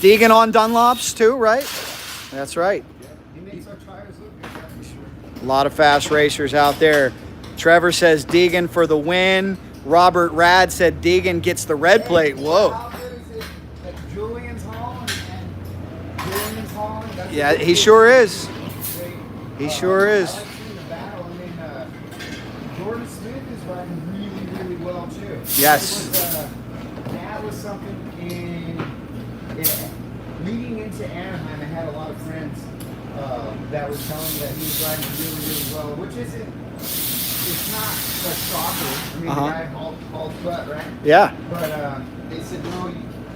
Deegan on Dunlops too, right? That's right. makes our tires look good. That's for sure. A lot of fast racers out there. Trevor says Deegan for the win. Robert Rad said Deegan gets the red plate. Whoa. How good is it that Julian's hauling and Julian's hauling? That's Yeah, a good he team. sure is. Great. He sure is. I like seeing the battle. I mean, Jordan Smith is riding really, really well too. Yes. That was something leading into Anaheim. I had a lot of friends that were telling me that he was riding really, really well, which isn't. It's not a shocker. I mean, the guy hauled butt, right? Yeah. But they said, no,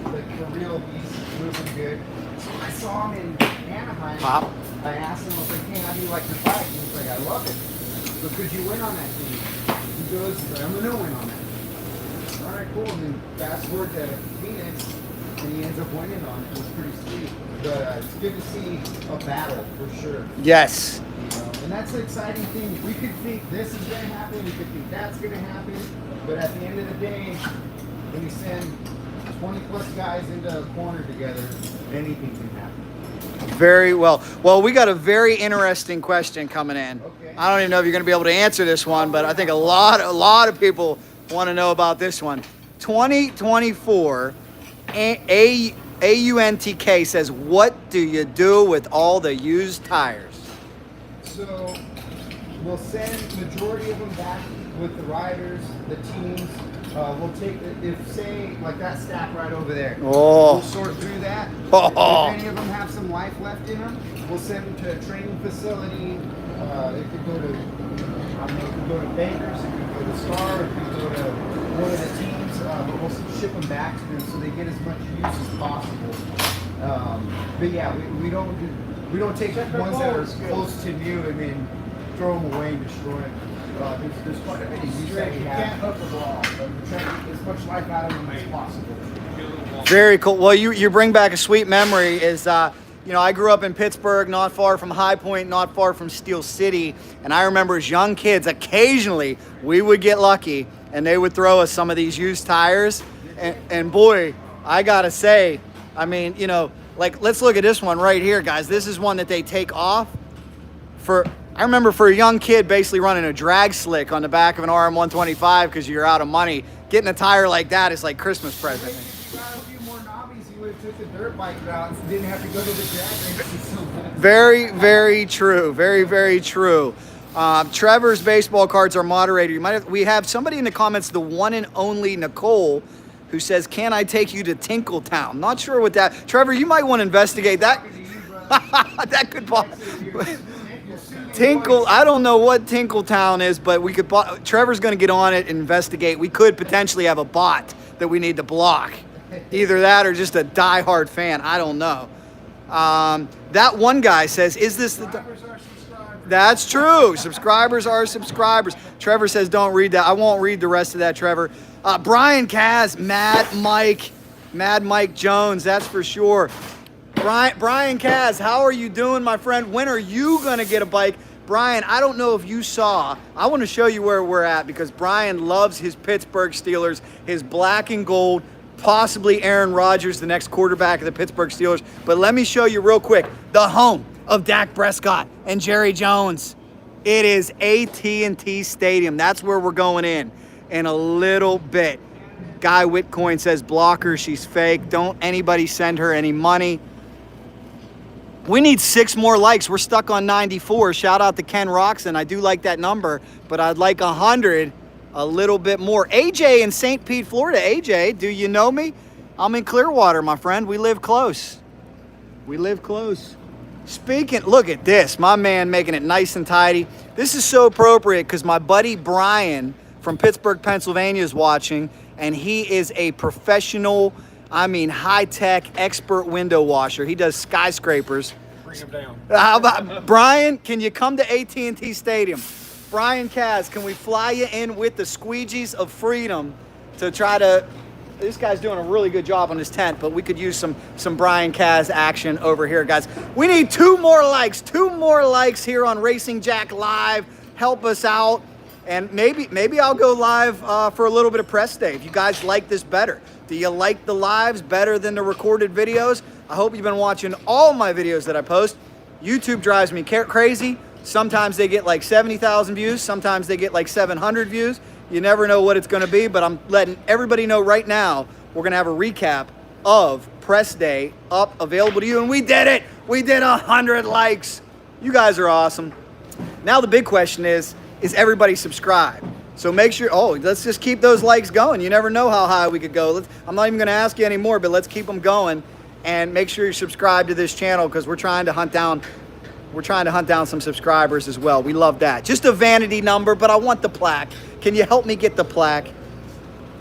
like for real, he's moving good. So when I saw him in Anaheim, Pop. I asked him, I was like, hey, how do you like your bike? He was like, I love it. But could you win on that team? He goes, I'm going to win on that. All right, cool. And then fast forward to Phoenix, and he ends up winning on it. It was pretty sweet. But it's good to see a battle, for sure. Yes. You know, and that's the exciting thing. We could think this is going to happen, we could think that's going to happen, but at the end of the day, when you send 20 plus guys into a corner together, anything can happen. Very well. Well, we got a very interesting question coming in. Okay. I don't even know if you're going to be able to answer this one, but I think a lot of people want to know about this one. 2024 AUNTK says, what do you do with all the used tires? So we'll send majority of them back with the riders, the teams. We'll take, if say, like that stack right over there. Oh. We'll sort through that. Oh. If any of them have some life left in them, we'll send them to a training facility. It could go to, it could go to Bankers, it could go to Star, it could go to one of the teams. But we'll ship them back to them so they get as much use as possible. But yeah, we don't take ones that are close to new and then throw them away and destroy them. There's quite a many use that we have. You can't hook them all, but we're trying to get as much life out of them as possible. Very cool. Well, you bring back a sweet memory. Is you know, I grew up in Pittsburgh, not far from High Point, not far from Steel City, and I remember as young kids, occasionally we would get lucky, and they would throw us some of these used tires, and boy, I gotta say, I mean, you know, like let's look at this one right here, guys. This is one that they take off for. I remember for a young kid basically running a drag slick on the back of an RM125 because you're out of money. Getting a tire like that is like Christmas present. If you got a few more knobbies, you would have took the dirt bike route and didn't have to go to the drag races so much. Very, very true. Very, very true. Trevor's baseball cards are moderated. We have somebody in the comments, the one and only Nicole, who says, "Can I take you to Tinkletown?" Not sure what that. Trevor, you might want to investigate that. That could possibly. Tinkle, I don't know what Tinkletown is, but we could. Trevor's going to get on it and investigate. We could potentially have a bot that we need to block. Either that or just a diehard fan. I don't know. That one guy says, "Is this the?" Subscribers are subscribers. That's true. Subscribers are subscribers. Trevor says, "Don't read that." I won't read the rest of that, Trevor. Brian Kaz, Mad Mike Jones. That's for sure. Brian Kaz, how are you doing, my friend? When are you going to get a bike? Brian, I don't know if you saw. I want to show you where we're at because Brian loves his Pittsburgh Steelers, his black and gold, possibly Aaron Rodgers, the next quarterback of the Pittsburgh Steelers. But let me show you real quick, the home of Dak Prescott and Jerry Jones. It is AT&T Stadium. That's where we're going in a little bit. Guy Whitcoin says, block her, she's fake. Don't anybody send her any money. We need 6 more likes. We're stuck on 94. Shout out to Ken Roxon. I do like that number, but I'd like 100, a little bit more. AJ in St. Pete, Florida. AJ, do you know me? I'm in Clearwater, my friend. We live close. We live close. Speaking, look at this. My man making it nice and tidy. This is so appropriate because my buddy Brian from Pittsburgh, Pennsylvania is watching, and he is a professional, I mean, high-tech expert window washer. He does skyscrapers. Bring him down. How about, Brian, can you come to AT&T Stadium? Brian Kaz, can we fly you in with the squeegees of freedom to try to, this guy's doing a really good job on his tent, but we could use some Brian Kaz action over here, guys. We need 2 more likes. 2 more likes here on Racing Jack Live. Help us out. And maybe I'll go live for a little bit of press day if you guys like this better. Do you like the lives better than the recorded videos? I hope you've been watching all my videos that I post. YouTube drives me crazy. Sometimes they get like 70,000 views. Sometimes they get like 700 views. You never know what it's going to be, but I'm letting everybody know right now we're going to have a recap of press day up, available to you, and we did it. We did 100 likes. You guys are awesome. Now the big question is everybody subscribed? So make sure, let's just keep those likes going. You never know how high we could go. I'm not even going to ask you anymore, but let's keep them going. And make sure you subscribe to this channel because we're trying to hunt down some subscribers as well. We love that. Just a vanity number, but I want the plaque. Can you help me get the plaque?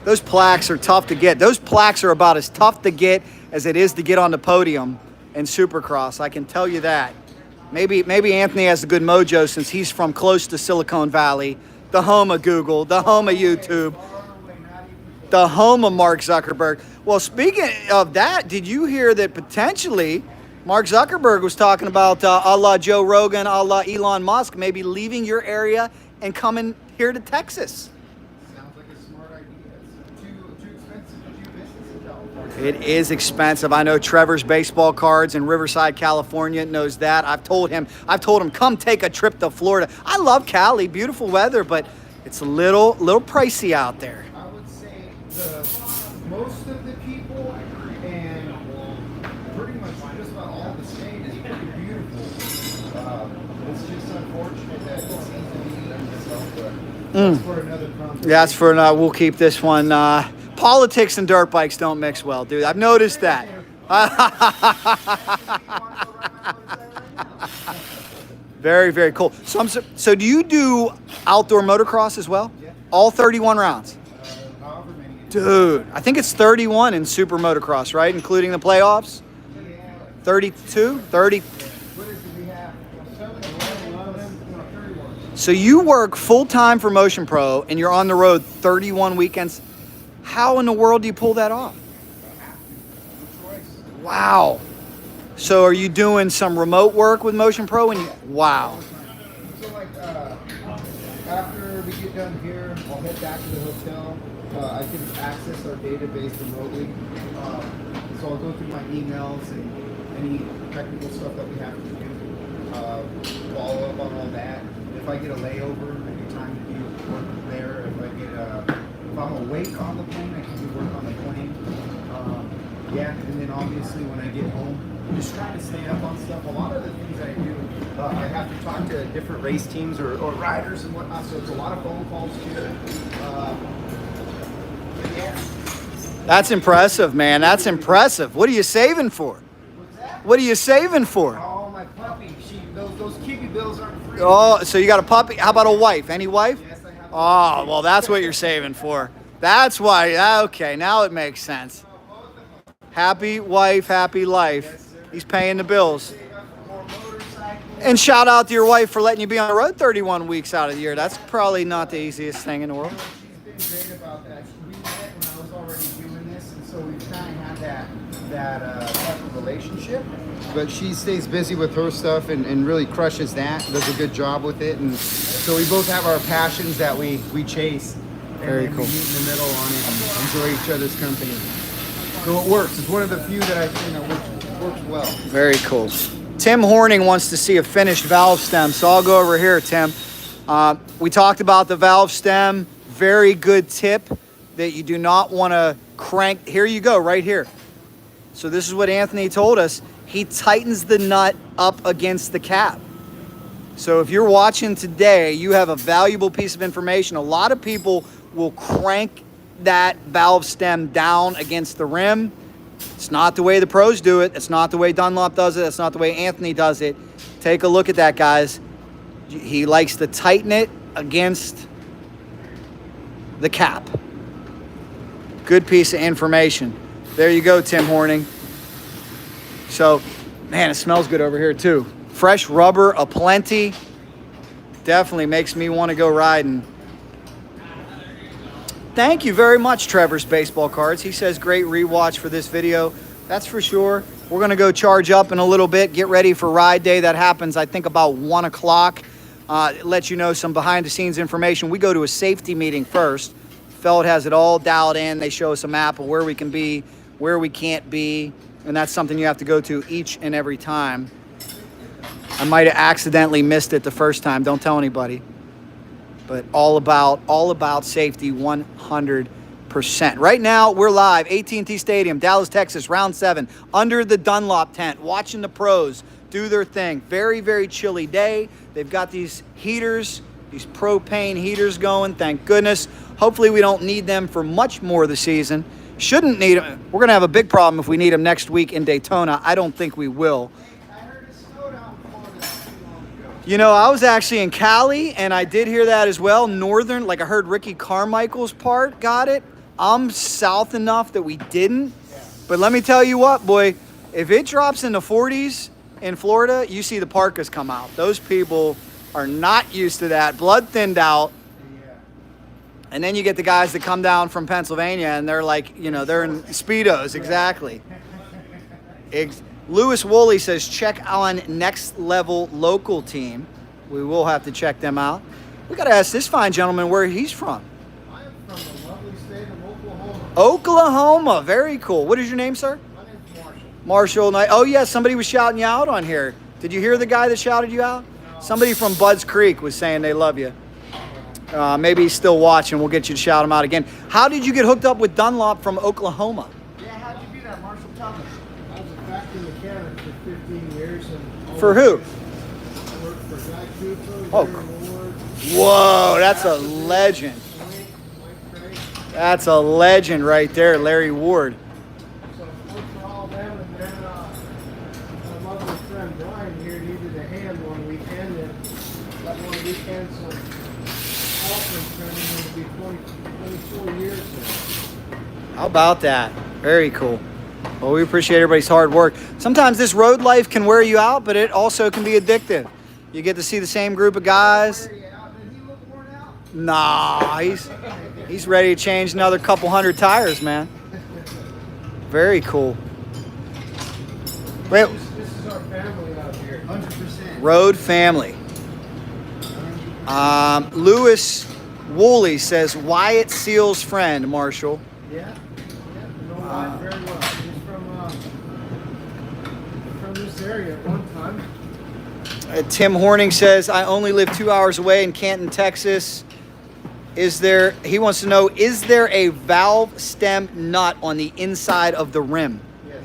Those plaques are tough to get. Those plaques are about as tough to get as it is to get on the podium in Supercross. I can tell you that. Maybe Anthony has a good mojo since he's from close to Silicon Valley, the home of Google, the home of YouTube, the home of Mark Zuckerberg. Well, speaking of that, did you hear that potentially Mark Zuckerberg was talking about a la Joe Rogan, a la Elon Musk, maybe leaving your area and coming here to Texas? Sounds like a smart idea. It's too expensive to do business in California. It is expensive. I know Trevor's Baseball Cards in Riverside, California knows that. I've told him, come take a trip to Florida. I love Cali, beautiful weather, but it's a little pricey out there. I would say most of the people and pretty much just about all the state is pretty beautiful. It's just unfortunate that it seems to be eating itself, but that's for another conversation. That's for we'll keep this one. Politics and dirt bikes don't mix well, dude. I've noticed that. Very, very cool. So do you do outdoor motocross as well? Yeah. All 31 rounds? However many. Dude, I think it's 31 in SuperMotocross, right? Including the playoffs? Yeah. 32? 30? What is it we have? 7, 11, 31. So you work full-time for Motion Pro and you're on the road 31 weekends. How in the world do you pull that off? Wow. So are you doing some remote work with Motion Pro? Wow. So like after we get done here, I'll head back to the hotel. I can access our database remotely. So I'll go through my emails and any technical stuff that we have to do. Follow up on all that. If I get a layover, I get time to do work there. If I'm awake on the plane, I can do work on the plane. And then obviously when I get home, I'm just trying to stay up on stuff. A lot of the things I do, I have to talk to different race teams or riders and whatnot, so it's a lot of phone calls too. That's impressive, man. That's impressive. What are you saving for? What's that? What are you saving for? Oh, my puppy. Those Kiwi bills aren't free. Oh, so you got a puppy? How about a wife? Any wife? Yes, I have a Oh, well, that's what you're saving for. That's why. Okay, now it makes sense. Happy wife, happy life. He's paying the bills. And shout out to your wife for letting you be on the road 31 weeks out of the year. That's probably not the easiest thing in the world. She's been great about that. We met when I was already doing this, and so we've kind of had that type of relationship. But she stays busy with her stuff and really crushes that. Does a good job with it, and so we both have our passions that we chase. Very and cool. We meet in the middle on it and enjoy each other's company. So it works. It's one of the few that I think works well. Very cool. Tim Horning wants to see a finished valve stem, so I'll go over here, Tim. We talked about the valve stem. Very good tip that you do not want to crank. Here you go, right here. So this is what Anthony told us. He tightens the nut up against the cap. So if you're watching today, you have a valuable piece of information. A lot of people will crank that valve stem down against the rim. It's not the way the pros do it. It's not the way Dunlop does it. It's not the way Anthony does it. Take a look at that, guys. He likes to tighten it against the cap. Good piece of information. There you go, Tim Horning. So, man, it smells good over here too. Fresh rubber aplenty. Definitely makes me want to go riding. Thank you very much, Trevor's Baseball Cards. He says great rewatch for this video. That's for sure. We're going to go charge up in a little bit, get ready for ride day. That happens, I think, about 1 o'clock. Let you know some behind-the-scenes information. We go to a safety meeting first. Feld has it all dialed in. They show us a map of where we can be, where we can't be, and that's something you have to go to each and every time. I might have accidentally missed it the first time. Don't tell anybody. But all about safety 100%. Right now, we're live, AT&T Stadium, Dallas, Texas, round 7, under the Dunlop tent, watching the pros do their thing. Very, very chilly day. They've got these heaters, these propane heaters going, thank goodness. Hopefully we don't need them for much more of the season. Shouldn't need them. We're going to have a big problem if we need them next week in Daytona. I don't think we will. You know, I was actually in Cali, and I did hear that as well. Northern, like I heard Ricky Carmichael's part got it. I'm south enough that we didn't. But let me tell you what, boy, if it drops in the 40s in Florida, you see the parkas come out. Those people are not used to that. Blood thinned out. And then you get the guys that come down from Pennsylvania, and they're like, you know, they're in Speedos, exactly. Lewis Woolley says, check on Next Level local team. We will have to check them out. We got to ask this fine gentleman where he's from. I am from the lovely state of Oklahoma. Oklahoma. Very cool. What is your name, sir? My name's Marshall. Marshall. Oh, yeah, somebody was shouting you out on here. Did you hear the guy that shouted you out? No. Somebody from Budds Creek was saying they love you. Maybe he's still watching. We'll get you to shout him out again. How did you get hooked up with Dunlop from Oklahoma? Yeah, how'd you do that, Marshall? Tell me. I was a factory mechanic for 15 years. And For who? I worked for Guy Cooper, Oh. Gary Ward, Whoa, that's a legend. Mike Craig. That's a legend right there, Larry Ward. So I worked for all of them, and then my lovely friend Brian here needed a hand one weekend, and that one weekend, so Alfred turned into be 24 years now. How about that? Very cool. Well, we appreciate everybody's hard work. Sometimes this road life can wear you out, but it also can be addictive. You get to see the same group of guys. Did he look worn out? Nah, he's ready to change another couple hundred tires, man. Very cool. Wait, This is our family out here. 100%. road family. Lewis Woolley says Wyatt Seal's friend, Marshall. Yeah. You know Wyatt very well. He's from this area at one time. Tim Horning says, I only live 2 hours away in Canton, Texas. He wants to know, is there a valve stem nut on the inside of the rim? Yes.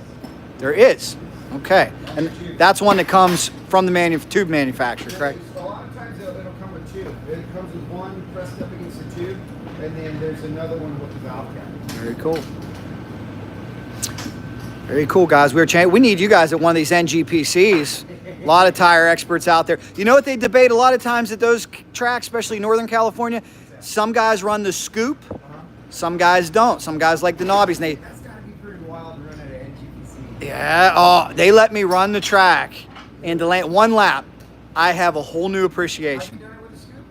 There is. Okay. And that's one that comes from the tube manufacturer, correct? A lot of times it'll come with two. It comes with one pressed up against the tube, and then there's another one with the valve cap. Very cool. Very cool, guys. We need you guys at one of these NGPCs. A lot of tire experts out there. You know what they debate a lot of times at those tracks, especially Northern California? Some guys run the scoop. Some guys don't. Some guys like the knobbies. And That's got to be pretty wild to run at an NGPC. they let me run the track and to land one lap. I have a whole new appreciation. Have you done it with a scoop?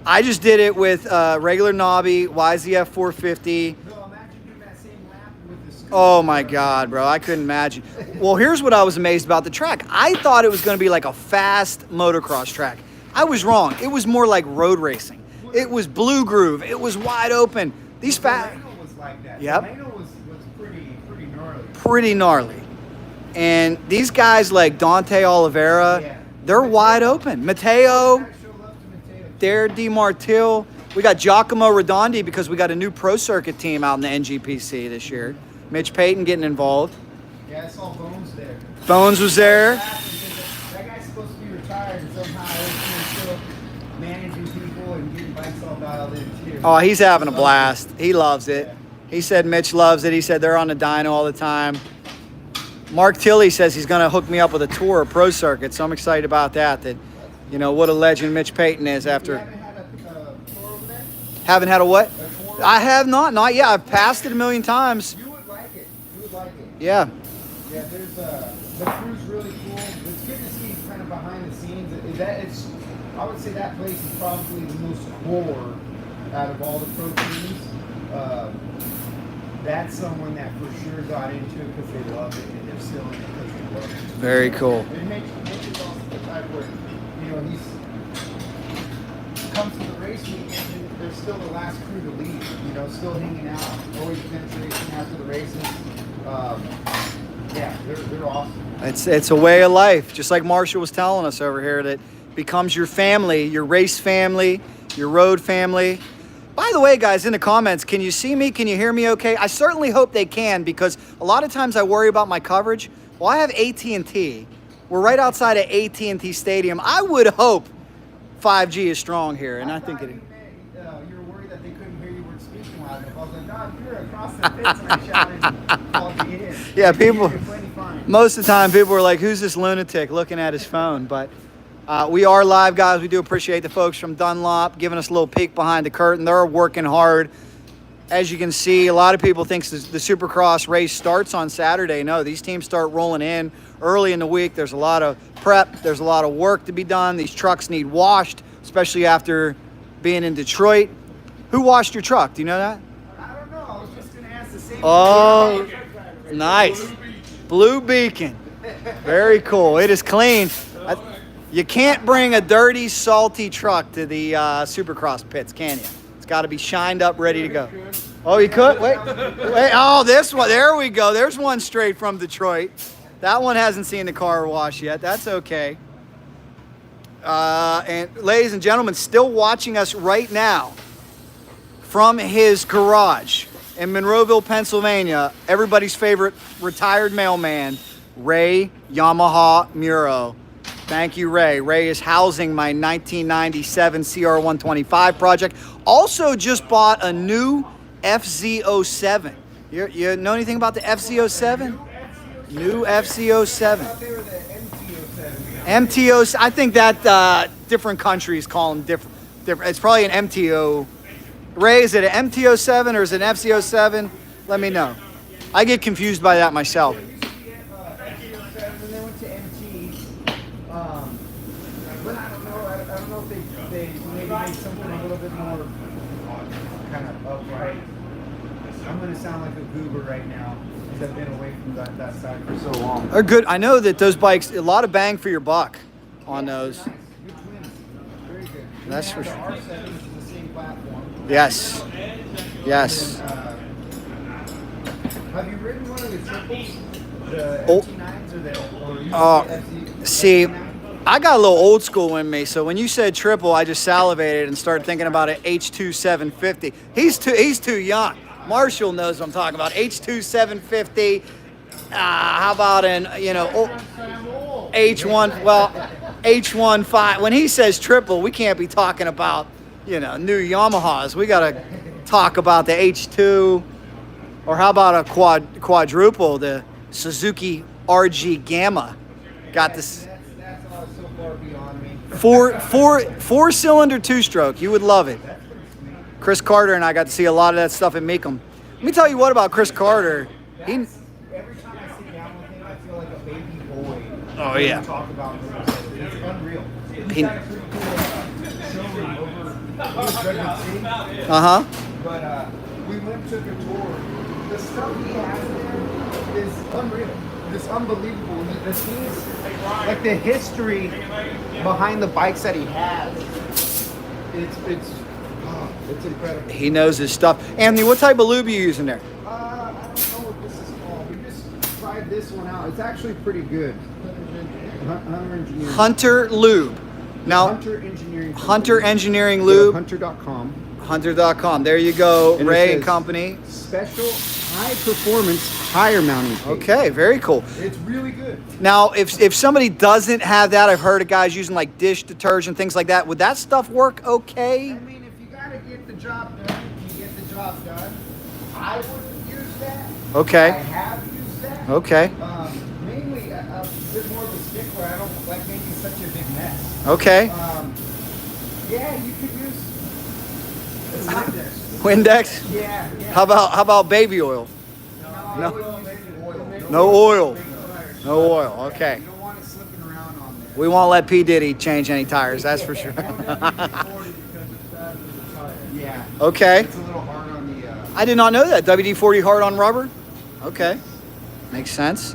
I just did it with regular knobby, YZF 450. No, imagine doing that same lap with the scoop. Oh my God, bro. I couldn't imagine. Well, here's what I was amazed about the track. I thought it was going to be like a fast motocross track. I was wrong. It was more like road racing. It was blue groove. It was wide open. These fast. Delano was like that. Yep. Delano was pretty gnarly. Pretty gnarly. And these guys like Dante Oliveira, Yeah. they're wide open. Mateo, Gotta show love to Mateo. Dare DiMartile. We got Giacomo Redondi because we got a new pro circuit team out in the NGPC this year. Mitch Payton getting involved. Yeah, I saw Bones there. Bones was there. That guy's supposed to be retired, and somehow he's still managing people and getting bikes all dialed in too. Oh, he's having a blast. He loves it. He said Mitch loves it. He said they're on the dyno all the time. Mark Tilley says he's going to hook me up with a tour of pro circuit, so I'm excited about that. That, you know, what a legend Mitch Payton is after. You haven't had a tour over there? Haven't had a what? A tour? I have not yet. I've passed it a million times. You would like it. You would like it. Yeah. Yeah, there's the crew's really cool. It's good to see kind of behind the scenes. I would say that place is probably the most core out of all the pro teams. That's someone that for sure got into it because they love it, and they're still in it because they love it. Very cool. It makes it also the type where, you know, he's comes to the race weekend and they're still the last crew to leave. You know, still hanging out, always penetration after the races. Yeah, they're awesome. It's a way of life, just like Marshall was telling us over here, that becomes your family, your race family, your road family. By the way, guys, in the comments, can you see me? Can you hear me okay? I certainly hope they can, because a lot of times I worry about my coverage. Well, I have AT&T. We're right outside of AT&T Stadium. I would hope 5G is strong here, and I think it is. You were worried that they couldn't hear you were speaking loud enough. I was like, no, you're across the pits, and I shouted and called you in. Yeah, people, You're plenty fine. most of the time, people were like, who's this lunatic looking at his phone? But we are live, guys. We do appreciate the folks from Dunlop giving us a little peek behind the curtain. They're working hard. As you can see, a lot of people think the Supercross race starts on Saturday. No, these teams start rolling in early in the week. There's a lot of prep. There's a lot of work to be done. These trucks need washed, especially after being in Detroit. Who washed your truck? Do you know that? I don't know. I was just going to ask the same Oh, thing. nice. Blue Beacon. Very cool. It is clean. You can't bring a dirty, salty truck to the Supercross pits, can you? It's got to be shined up, ready to go. Oh, you could? Wait. Oh, this one. There we go. There's one straight from Detroit. That one hasn't seen the car wash yet. That's okay. And ladies and gentlemen, still watching us right now from his garage in Monroeville, Pennsylvania, everybody's favorite retired mailman, Ray Yamaha Muro. Thank you, Ray. Ray is housing my 1997 CR125 project. Also just bought a new FZ07. You know anything about the FZ07? New FZ07. I thought they were the MTO7. MTO, I think that different countries call them different. It's probably an MTO. Ray, is it an MTO7 or is it an FZ07? Let me know. I get confused by that myself. MTO7, and they went to MT. But I don't know. I don't know if they maybe made something a little bit more kind of upright. I'm going to sound like a goober right now because I've been away from that side for so long. They're good. I know that those bikes, a lot of bang for your buck on those. Nice. Good twins. Very good. That's for sure. R7 is the same platform. Yes. Yes. Have you ridden one of the triples? The Oh. MT9s or the FZ? See, I got a little old school in me, so when you said triple, I just salivated and started thinking about an H2 750. He's too young. Marshall knows what I'm talking about. H2 750. How about an H1? Well, H1 5. When he says triple, we can't be talking about new Yamahas. We got to talk about the H2, or how about a quadruple, the Suzuki RG Gamma. Got this. That's all so far beyond me. Four-cylinder two-stroke. You would love it. Chris Carter and I got to see a lot of that stuff at Meekum. Let me tell you what about Chris Carter. Every time I sit down with him, I feel like a baby boy. Oh, yeah. Talk about motorcycles. It's unreal. He's He- got a pretty cool showroom over Redwood City. Uh-huh. But we went took a tour. The stuff he has there is unreal. It's unbelievable. The things, like the history behind the bikes that he has, it's incredible. He knows his stuff. Anthony, what type of lube are you using there? I don't know what this is called. We just tried this one out. It's actually pretty good. Hunter Engineering. Hunter Lube. Now, Hunter Engineering. Hunter Engineering Lube. Hunter.com. Hunter.com. There you go. And it Ray and says Company. Special high performance tire mounting tape. Okay, very cool. It's really good. Now, if somebody doesn't have that, I've heard of guys using like dish detergent, things like that. Would that stuff work okay? I mean, if you gotta get the job done, you get the job done. I wouldn't use that. Okay. I have used that. Okay. Mainly a bit more of a stickler. I don't like making such a big mess. Okay. Yeah, you could use. It's not this. Windex? Yeah. How about baby oil? No. Oil. No oil. No oil. Okay. You don't want it slipping around on there. We won't let P. Diddy change any tires, that's for sure. Yeah. Okay. It's a little hard on the. I did not know that. WD-40 hard on rubber? Okay. Makes sense.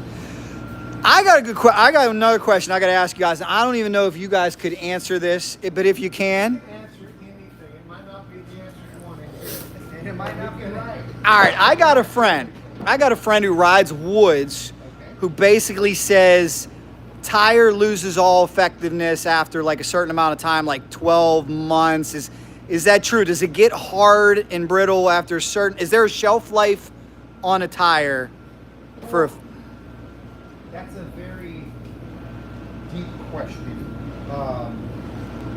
I got another question I got to ask you guys. I don't even know if you guys could answer this, but if you can. Answer anything. It might not be the answer you want to hear. And it might not be right. All right, I got a friend who rides woods who basically says tire loses all effectiveness after like a certain amount of time, like 12 months. Is that true? Does it get hard and brittle after a certain, is there a shelf life on a tire for a, That's a very deep question.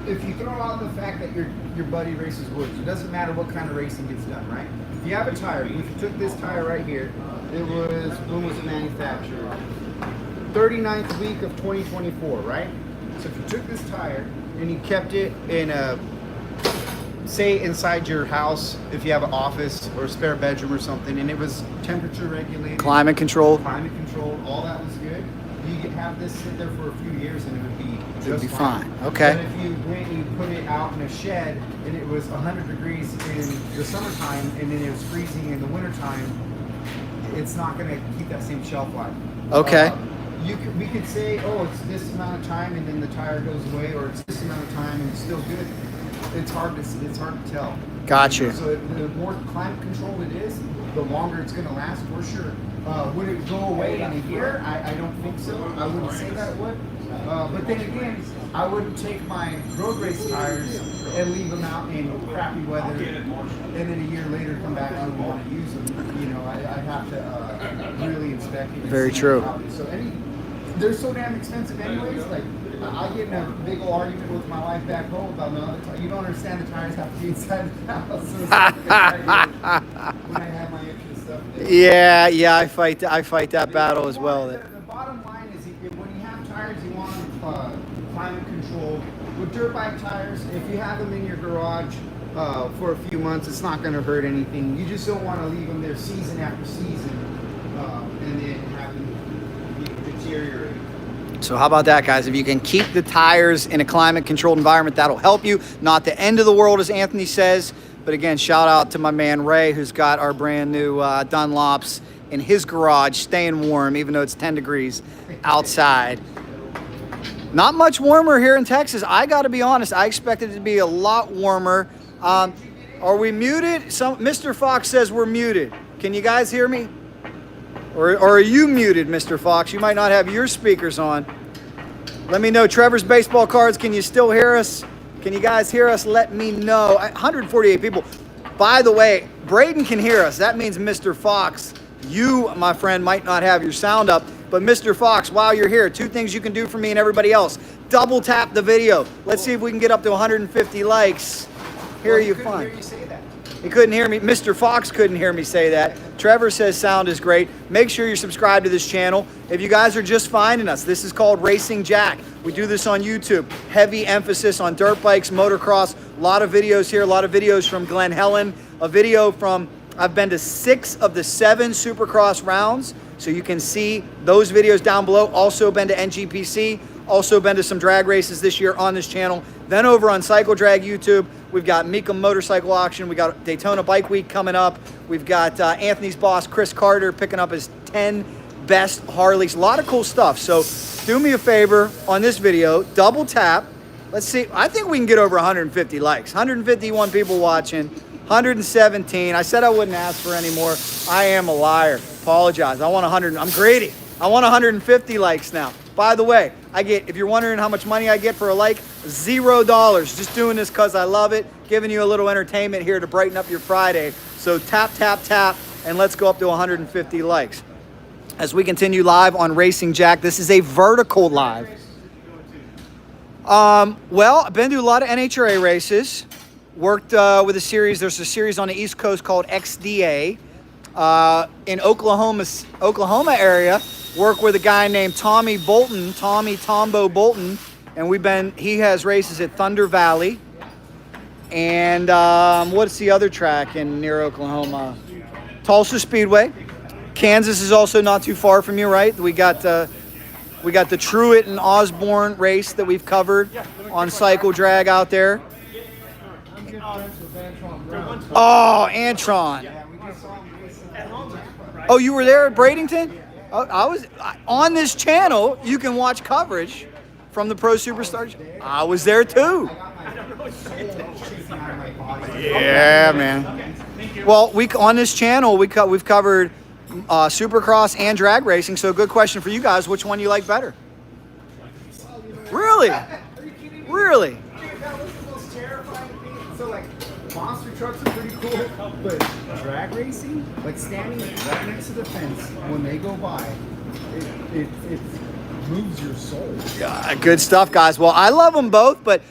If you throw out the fact that your buddy races woods, it doesn't matter what kind of racing gets done, right? If you have a tire, if you took this tire right here, it was, when was it manufactured? 39th week of 2024, right? So if you took this tire and you kept it in a, say inside your house, if you have an office or a spare bedroom or something, and it was temperature regulated, climate controlled? climate controlled, all that was good, you could have this sit there for a few years and it would be just It'd be fine. Okay. But if you went and you put it out in a shed and it was 100 degrees in the summertime and then it was freezing in the wintertime, it's not going to keep that same shelf life. Okay. We could say, oh, it's this amount of time and then the tire goes away, or it's this amount of time and it's still good. It's hard to tell. Gotcha. So the more climate controlled it is, the longer it's going to last for sure. Would it go away in a year? I don't think so. I wouldn't say that it would. But then again, I wouldn't take my road race tires and leave them out in crappy weather, and then a year later come back and want to use them. You know, I have to really inspect it. Very true. So they're so damn expensive anyways. Like, I get in a big old argument with my wife back home about no, you don't understand the tires have to be inside the house. So when I have my extra stuff there. Yeah, I fight that battle as well. The bottom line is, when you have tires, you want them climate controlled. With dirt bike tires, if you have them in your garage for a few months, it's not going to hurt anything. You just don't want to leave them there season after season and then have them deteriorate. So how about that, guys? If you can keep the tires in a climate-controlled environment, that'll help you. Not the end of the world, as Anthony says. But again, shout out to my man Ray, who's got our brand new Dunlops in his garage, staying warm, even though it's 10 degrees outside. Not much warmer here in Texas. I got to be honest. I expected it to be a lot warmer. Are we muted? Mr. Fox says we're muted. Can you guys hear me? Or are you muted, Mr. Fox? You might not have your speakers on. Let me know. Trevor's Baseball Cards, can you still hear us? Can you guys hear us? Let me know. 148 people. By the way, Braden can hear us. That means Mr. Fox, you, my friend, might not have your sound up. But Mr. Fox, while you're here, 2 things you can do for me and everybody else. Double tap the video. Let's see if we can get up to 150 likes. Here you find. Hear you say that. He couldn't hear me. Mr. Fox couldn't hear me say that. Trevor says sound is great. Make sure you're subscribed to this channel. If you guys are just finding us, this is called Racing Jack. We do this on YouTube. Heavy emphasis on dirt bikes, motocross. A lot of videos here. A lot of videos from Glen Helen. A video from, I've been to 6 of the 7 Supercross rounds. So you can see those videos down below. Also been to NGPC. Also been to some drag races this year on this channel. Then over on Cycle Drag YouTube, we've got Mecum Motorcycle Auction. We got Daytona Bike Week coming up. We've got Anthony's boss, Chris Carter, picking up his 10 best Harleys. A lot of cool stuff. So do me a favor on this video, double tap. Let's see. I think we can get over 150 likes. 151 people watching, 117. I said I wouldn't ask for any more. I am a liar. Apologize. I want 100. I'm greedy. I want 150 likes now. By the way, if you're wondering how much money I get for a like, $0. Just doing this because I love it. Giving you a little entertainment here to brighten up your Friday. So tap, tap, tap, and let's go up to 150 likes. As we continue live on Racing Jack, this is a vertical live. Well, I've been to a lot of NHRA races. Worked with a series. There's a series on the East Coast called XDA. In Oklahoma area, work with a guy named Tommy Bolton, Tombo Bolton, and he has races at Thunder Valley. And what's the other track near Oklahoma? Tulsa Speedway. Kansas is also not too far from you, right? We got the Truett and Osborne race that we've covered on Cycle Drag out there. Oh, Antron. Oh, you were there at Bradenton? I was on this channel. You can watch coverage from the Pro Superstars. I was there too. Yeah, man. Well, on this channel we've covered Supercross and drag racing. So good question for you guys. Which one you like better? Really? Are you kidding me? Really? Dude, that was the most terrifying thing. So like, monster trucks are pretty cool, but drag racing, like standing right next to the fence when they go by, it moves your soul. Yeah, good stuff, guys. Well, I love them both, but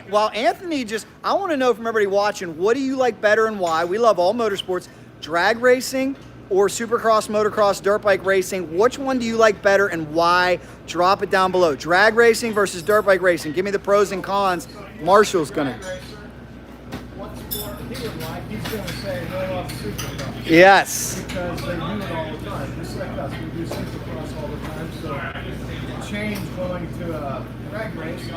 while Anthony I want to know from everybody watching, what do you like better and why? We love all motorsports. Drag racing or Supercross, motocross, dirt bike racing, which one do you like better and why? Drop it down below. Drag racing versus dirt bike racing. Give me the pros and cons. Marshall's gonna. What's more, he would like, he's going to say, no, off Supercross. Yes. Because they do it all the time, just like us. We do Supercross all the time, so the change going to a drag race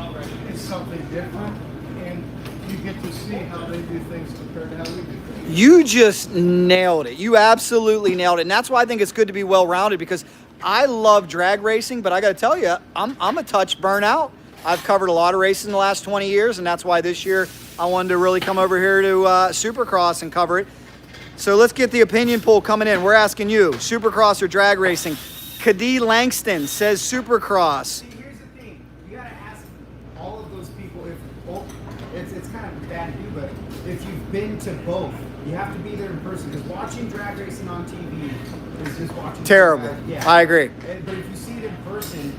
is something different, and you get to see how they do things compared to how we do things. You just nailed it. You absolutely nailed it. And that's why I think it's good to be well-rounded, because I love drag racing, but I got to tell you, I'm a touch burnout. I've covered a lot of races in the last 20 years, and that's why this year I wanted to really come over here to Supercross and cover it. So let's get the opinion poll coming in. We're asking you, Supercross or drag racing? Kadee Langston says Supercross. See, here's the thing. You gotta ask all of those people it's kind of bad to do, but if you've been to both, you have to be there in person, because watching drag racing on TV is just watching Terrible. Yeah. I agree. But if you see it in person,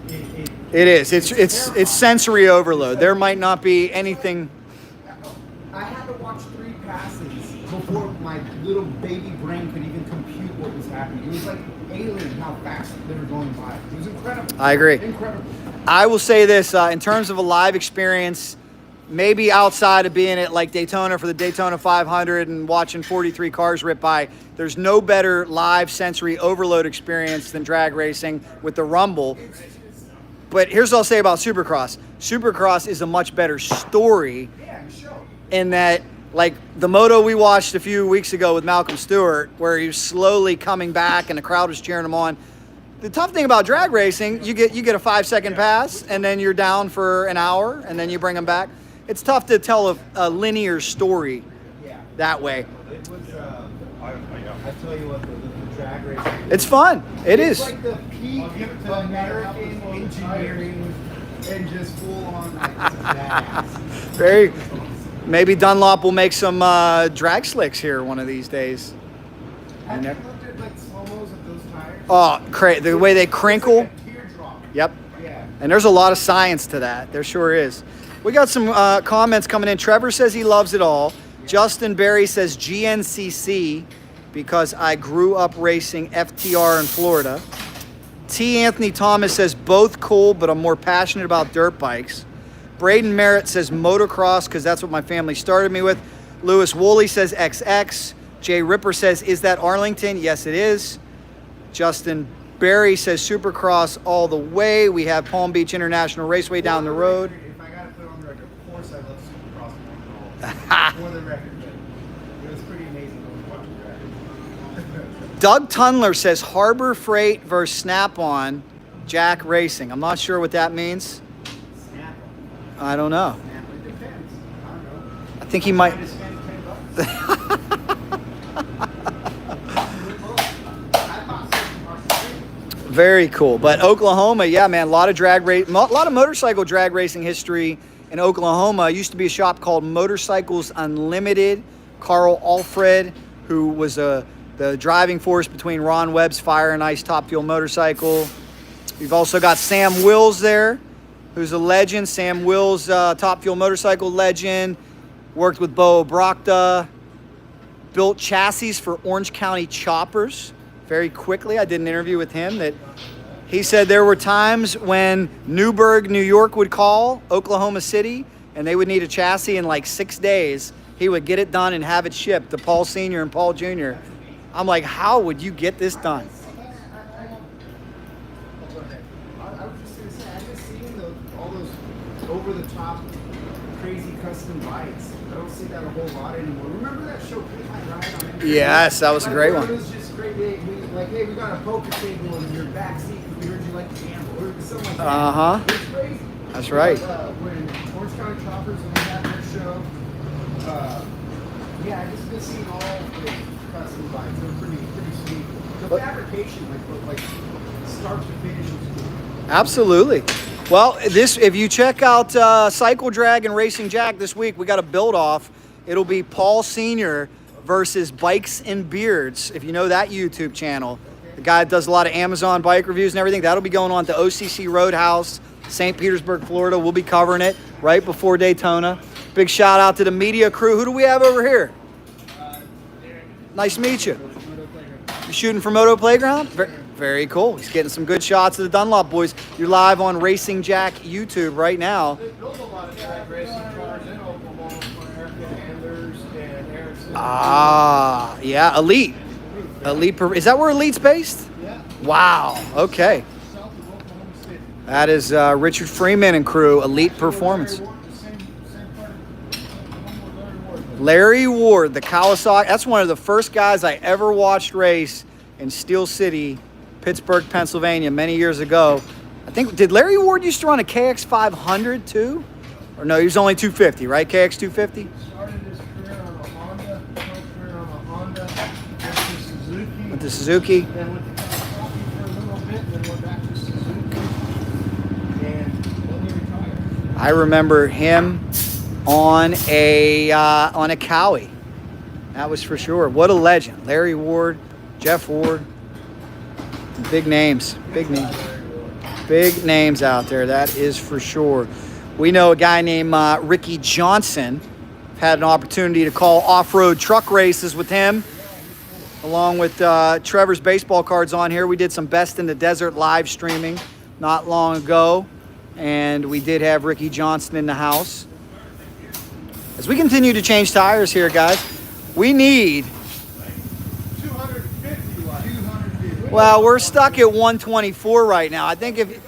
It is. It's terrifying. sensory overload. There might not be anything. I had to watch 3 passes before my little baby brain could even compute what was happening. It was like alien how fast they were going by. It was incredible. I agree. Incredible. I will say this, in terms of a live experience, maybe outside of being at like Daytona for the Daytona 500 and watching 43 cars rip by, there's no better live sensory overload experience than drag racing with the rumble. But here's what I'll say about Supercross. Supercross is a much better story Yeah, show. in that, like the moto we watched a few weeks ago with Malcolm Stewart, where he was slowly coming back and the crowd was cheering him on. The tough thing about drag racing, you get a 5-second pass and then you're down for an hour and then you bring them back. It's tough to tell a linear story Yeah. that way. It was, I tell you what, the drag racing. It's fun. It It's is. like the peak of American engineering and just full on like badass. Very. Maybe Dunlop will make some drag slicks here one of these days. Have you looked at like slow-mos of those tires? Oh, the way they crinkle. It's like a teardrop. Yep. Yeah. And there's a lot of science to that. There sure is. We got some comments coming in. Trevor says he loves it all. Justin Berry says GNCC because I grew up racing FTR in Florida. T. Anthony Thomas says both cool, but I'm more passionate about dirt bikes. Braden Merritt says motocross because that's what my family started me with. Lewis Woolley says XX. Jay Ripper says, is that Arlington? Yes, it is. Justin Berry says Supercross all the way. We have Palm Beach International Raceway down the road. If I gotta put it on the record, of course I love Supercross more than the record, but it was pretty amazing when we watched the record. Doug Tunler says Harbor Freight versus Snap-on Jack Racing. I'm not sure what that means. Snap I don't know. on. Snap on. It depends. I don't know. I think he might. I just spent $10. I bought Supercross. Very cool. But Oklahoma, yeah, man, a lot of motorcycle drag racing history in Oklahoma. It used to be a shop called Motorcycles Unlimited. Carl Alfred, who was the driving force between Ron Webb's Fire and Ice Top Fuel motorcycle. We've also got Sam Wills there, who's a legend. Sam Wills, Top Fuel motorcycle legend. Worked with Bo Brocta. Built chassis for Orange County Choppers very quickly. I did an interview with him that he said there were times when Newburgh, New York would call Oklahoma City and they would need a chassis in like 6 days. He would get it done and have it shipped to Paul Sr. and Paul Jr. I'm like, how would you get this done? I was just gonna say, I just seen all those over-the-top, crazy custom bikes. I don't see that a whole lot anymore. Remember that show, Pit My Ride on NBC? Yes, that was a great one. It was just great. Hey, we got a poker table in your back seat because we heard you like to gamble or something like that. Uh-huh. It's crazy. That's right. When Orange County Choppers, when we had their show, yeah, I just been seeing all the custom bikes. They're pretty sweet. The fabrication, like start to finish is cool. Absolutely. Well, if you check out Cycle Drag and Racing Jack this week, we got a build off. It'll be Paul Sr. versus Bikes and Beards. If you know that YouTube channel, the guy that does a lot of Amazon bike reviews and everything, that'll be going on to OCC Roadhouse, St. Petersburg, Florida. We'll be covering it right before Daytona. Big shout out to the media crew. Who do we have over here? Nice to meet you. You shooting for Moto Playground? Very cool. He's getting some good shots of the Dunlop boys. You're live on Racing Jack YouTube right now. They build a lot of drag racing cars in Oklahoma for Erica Anders and Erickson. Ah, yeah, Elite. Is that where Elite's based? Yeah. Wow. Okay. South of Oklahoma City. That is Richard Freeman and crew, Elite Performance. Same part of Larry Ward, the Kawasaki. That's one of the first guys I ever watched race in Steel City, Pittsburgh, Pennsylvania, many years ago. I think, did Larry Ward used to run a KX 500 too? Or no, he was only 250, right? KX 250? Started his career on a Honda, career on a Honda, went to Suzuki, With the Suzuki. then went to Kawasaki for a little bit, then went back to Suzuki, and then he retired. I remember him on a Cowie. That was for sure. What a legend. Larry Ward, Jeff Ward. Big names. Big names. Big names out there. That is for sure. We know a guy named Ricky Johnson. Had an opportunity to call off-road truck races with him, along with Trevor's baseball cards on here. We did some Best in the Desert live streaming not long ago, and we did have Ricky Johnson in the house. As we continue to change tires here, guys, we need... 250 watts. 250. Well, we're stuck at 124 right now. I think if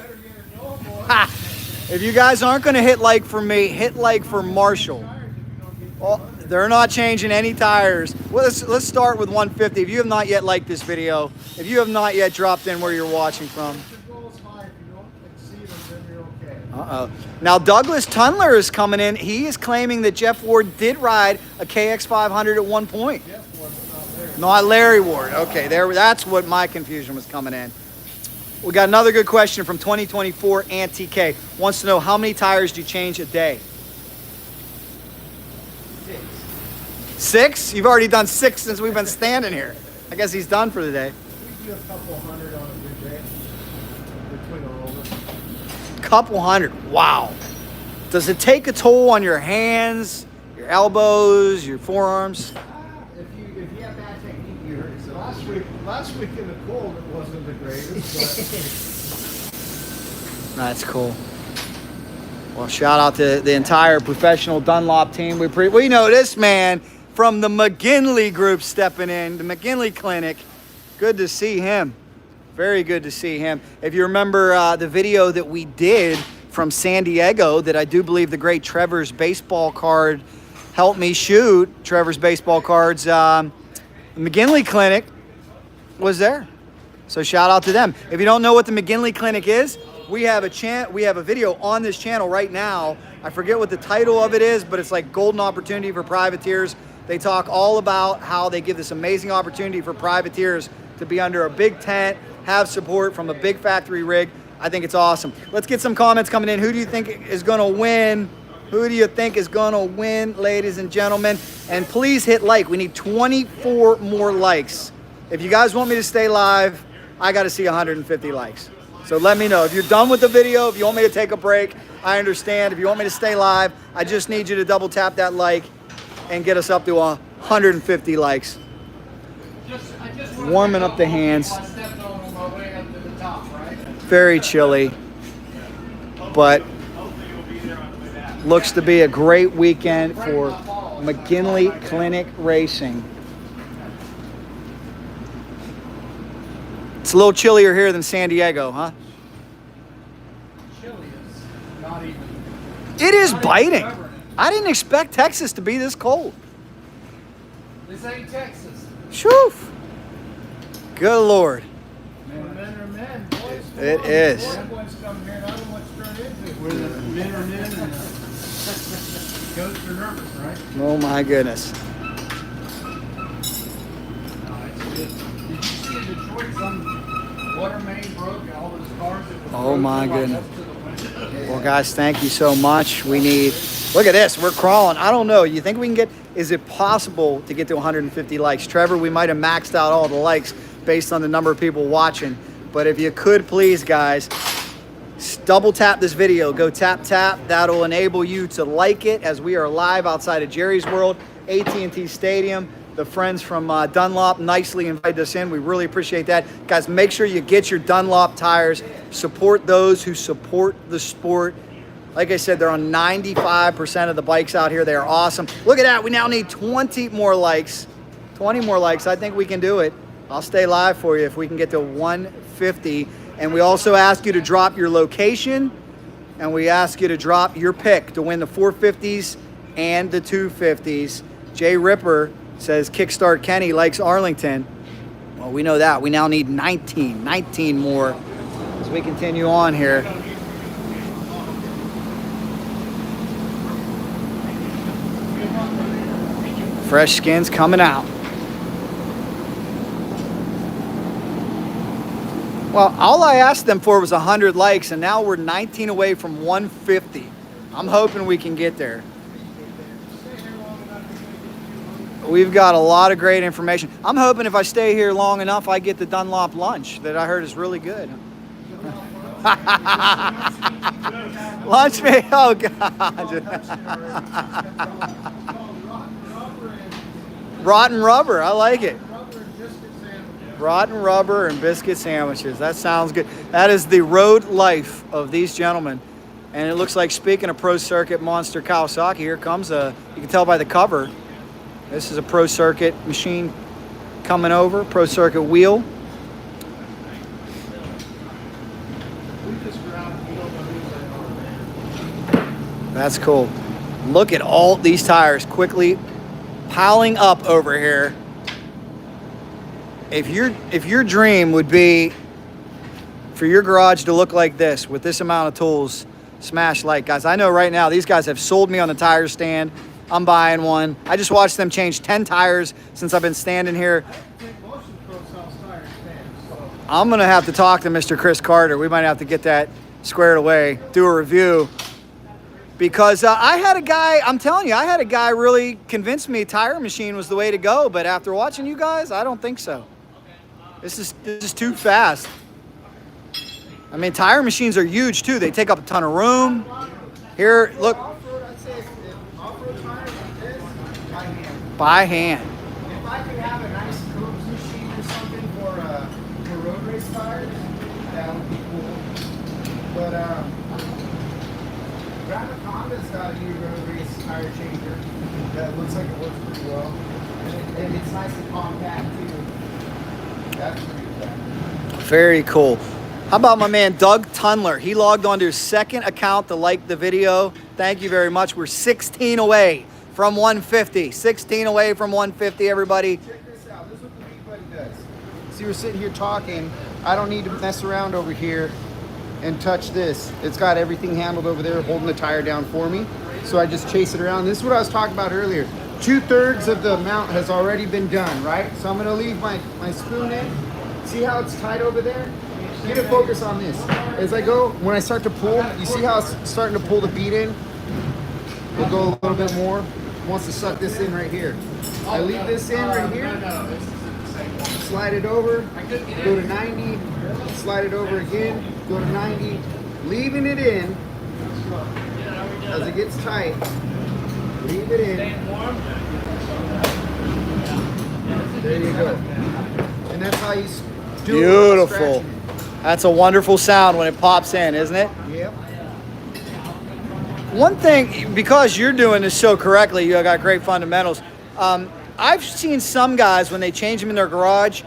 you guys aren't going to hit like for me, hit like for Marshall. Well, they're not changing any tires. Well, let's start with 150. If you have not yet liked this video, if you have not yet dropped in where you're watching from. Uh-oh. Now, Douglas Tunler is coming in. He is claiming that Jeff Ward did ride a KX 500 at one point. Not Larry Ward. Okay, that's what my confusion was coming in. We got another good question from 2024 Auntie K. Wants to know, how many tires do you change a day? 6? You've already done 6 since we've been standing here. I guess he's done for the day. We do a couple hundred on a good day between all of us. Couple hundred. Wow. Does it take a toll on your hands, your elbows, your forearms? If you have bad technique, you hurt yourself. Last week in the cold, it wasn't the greatest, That's cool. Well, shout out to the entire professional Dunlop team. We know this man from the McGinley group stepping in, the McGinley Clinic. Good to see him. Very good to see him. If you remember the video that we did from San Diego that I do believe the great Trevor's baseball card helped me shoot, Trevor's baseball cards, McGinley Clinic was there. So shout out to them. If you don't know what the McGinley Clinic is, we have a video on this channel right now. I forget what the title of it is, but it's like Golden Opportunity for Privateers. They talk all about how they give this amazing opportunity for privateers to be under a big tent, have support from a big factory rig. I think it's awesome. Let's get some comments coming in. Who do you think is going to win? Who do you think is going to win, ladies and gentlemen? And please hit like. We need 24 more likes. If you guys want me to stay live, I got to see 150 likes. So let me know. If you're done with the video, if you want me to take a break, I understand. If you want me to stay live, I just need you to double tap that like and get us up to 150 likes. Warming up the hands. Very chilly, but looks to be a great weekend for McGinley Clinic Racing. It's a little chillier here than San Diego, huh? It is biting. I didn't expect Texas to be this cold. This ain't Texas. Shoo! Good Lord. Men are men, boys. It is. Boys come here and I don't know what to turn into. We're the men are men and goats are nervous, right? Oh my goodness. Did you see in Detroit some water main broke and all those cars that were Oh my broken goodness. up to the window? Well, guys, thank you so much. We need, look at this, we're crawling. I don't know, you think we can get, is it possible to get to 150 likes? Trevor, we might have maxed out all the likes based on the number of people watching. But if you could please, guys, double tap this video, go tap. That'll enable you to like it as we are live outside of Jerry's World, AT&T Stadium. The friends from Dunlop nicely invited us in. We really appreciate that. Guys, make sure you get your Dunlop tires. Support those who support the sport. Like I said, they're on 95% of the bikes out here. They are awesome. Look at that. We now need 20 more likes. 20 more likes. I think we can do it. I'll stay live for you if we can get to 150. And we also ask you to drop your location, and we ask you to drop your pick to win the 450s and the 250s. Jay Ripper says Kickstart Kenny likes Arlington. Well, we know that. We now need 19 more as we continue on here. Fresh skins coming out. Well, all I asked them for was 100 likes, and now we're 19 away from 150. I'm hoping we can get there. We've got a lot of great information. I'm hoping if I stay here long enough, I get the Dunlop lunch that I heard is really good. Lunch me? Oh, God. Rotten rubber. I like it. Rotten rubber and biscuit sandwiches. That sounds good. That is the road life of these gentlemen. And it looks like, speaking of Pro Circuit Monster Kawasaki, here comes a, you can tell by the cover, this is a Pro Circuit machine coming over, Pro Circuit wheel. That's cool. Look at all these tires quickly piling up over here. If your dream would be for your garage to look like this with this amount of tools, smash like, guys. I know right now these guys have sold me on the tire stand. I'm buying one. I just watched them change 10 tires since I've been standing here. I'm gonna have to talk to Mr. Chris Carter. We might have to get that squared away, do a review. Because I had a guy, I'm telling you, I had a guy really convince me tire machine was the way to go. But after watching you guys, I don't think so. This is too fast. I mean, tire machines are huge too. They take up a ton of room. Here, look. By hand. If I could have a nice coach machine or something for road race tires, that would be cool. But Grandma Honda's got a new road race tire changer that looks like it works pretty well, and it's nice and compact too. That's pretty cool. Very cool. How about my man Doug Tunler? He logged onto his second account to like the video. Thank you very much. We're 16 away from 150. 16 away from 150, everybody. Check this out. This is what the Big Buddy does. See, we're sitting here talking. I don't need to mess around over here and touch this. It's got everything handled over there, holding the tire down for me. So I just chase it around. This is what I was talking about earlier. 2/3 of the mount has already been done, right? So I'm gonna leave my spoon in. See how it's tight over there? Get a focus on this. As I go, when I start to pull, you see how it's starting to pull the bead in? We'll go a little bit more. It wants to suck this in right here. I leave this in right here. Slide it over, go to 90, slide it over again, go to 90, leaving it in. As it gets tight, leave it in. There you go. And that's how you do it. Beautiful. That's a wonderful sound when it pops in, isn't it? Yep. One thing, because you're doing this so correctly, you got great fundamentals. I've seen some guys, when they change them in their garage,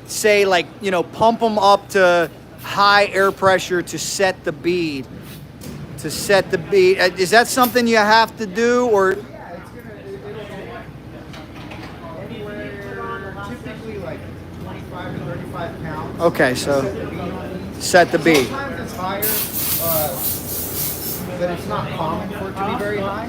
say, like, you know, pump them up to high air pressure to set the bead. To set the bead. Is that something you have to do, or? Yeah, it'll go anywhere, typically like 25 to 35 pounds. Okay, so set the bead. Sometimes it's higher, but it's not common for it to be very high.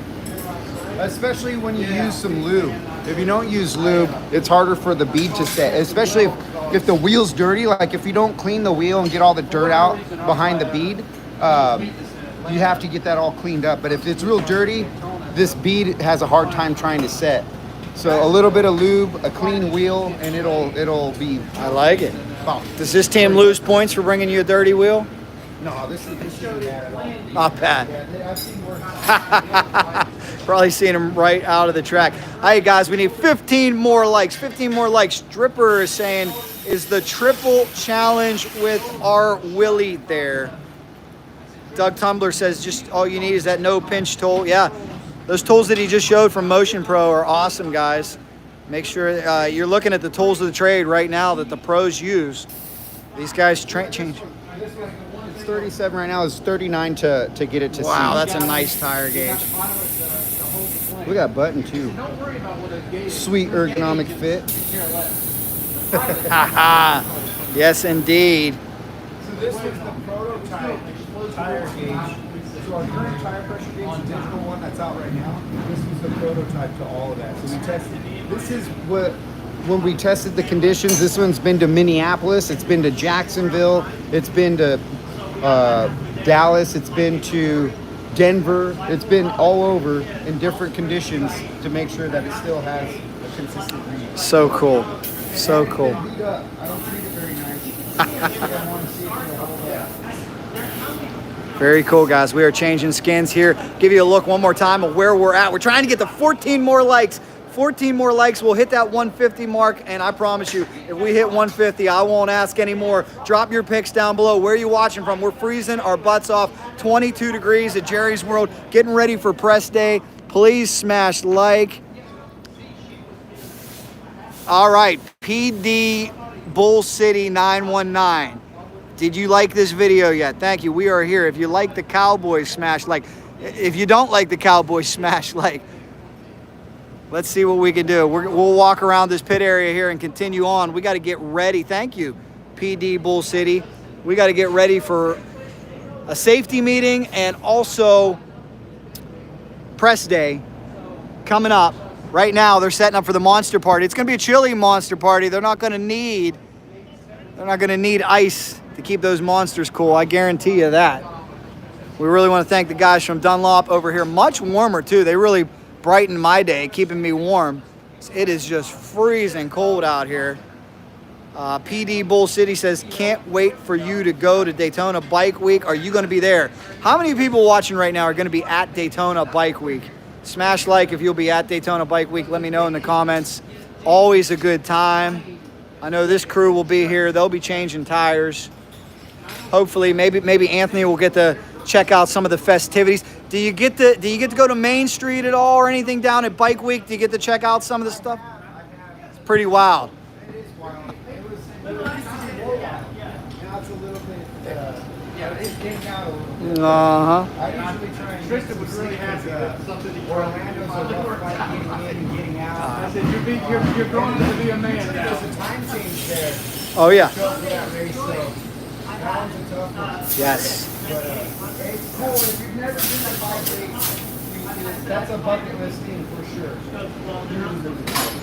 Especially when you use some lube. If you don't use lube, it's harder for the bead to set, especially if the wheel's dirty. Like if you don't clean the wheel and get all the dirt out behind the bead, you have to get that all cleaned up. But if it's real dirty, this bead has a hard time trying to set. So a little bit of lube, a clean wheel, and it'll be. I like it. Wow. Does this team lose points for bringing you a dirty wheel? No, this isn't bad at all. Not bad. Yeah, I've seen worse. Probably seeing him right out of the track. All right, guys, we need 15 more likes. 15 more likes. Stripper is saying, is the triple challenge with our Willie there? Doug Tumbler says, just all you need is that no pinch tool. Yeah, those tools that he just showed from Motion Pro are awesome, guys. Make sure you're looking at the tools of the trade right now that the pros use. These guys change. It's 37 right now. It's 39 to get it to Wow, C. that's a nice tire gauge. We got button too. Sweet ergonomic fit. Haha. Yes, indeed. So this is the prototype tire gauge. So our current tire pressure gauge, the digital one that's out right now, this was the prototype to all of that. So we tested. This is what, when we tested the conditions, this one's been to Minneapolis, it's been to Jacksonville, it's been to Dallas, it's been to Denver, it's been all over in different conditions to make sure that it still has a consistent read. So cool. So cool. I don't treat it very nicely. I want to see it hold up. Very cool, guys. We are changing skins here. Give you a look one more time of where we're at. We're trying to get the 14 more likes. 14 more likes, we'll hit that 150 mark, and I promise you, if we hit 150, I won't ask anymore. Drop your picks down below. Where are you watching from? We're freezing our butts off. 22 degrees at Jerry's World. Getting ready for press day. Please smash like. All right, PD Bull City 919. Did you like this video yet? Thank you. We are here. If you like the Cowboys, smash like. If you don't like the Cowboys, smash like. Let's see what we can do. We'll walk around this pit area here and continue on. We got to get ready. Thank you, PD Bull City. We got to get ready for a safety meeting and also press day coming up. Right now, they're setting up for the monster party. It's going to be a chilly monster party. They're not going to need ice to keep those monsters cool. I guarantee you that. We really want to thank the guys from Dunlop over here. Much warmer too. They really brightened my day, keeping me warm. It is just freezing cold out here. PD Bull City says, can't wait for you to go to Daytona Bike Week. Are you going to be there? How many people watching right now are going to be at Daytona Bike Week? Smash like if you'll be at Daytona Bike Week. Let me know in the comments. Always a good time. I know this crew will be here. They'll be changing tires. Hopefully, maybe Anthony will get to check out some of the festivities. Do you get to go to Main Street at all or anything down at Bike Week? Do you get to check out some of the stuff? It's pretty wild. It is wild. It was more wild. Now it's a little bit, it's getting out a little bit. I usually try and get some sleep because Orlando's a rough fight getting in and getting out. I said, you're growing up to be a man now. There's a time change there. Oh, yeah. For that race, so that one's a tough one. Yes. But it's cool. If you've never been to bike race, that's a bucket list thing for sure.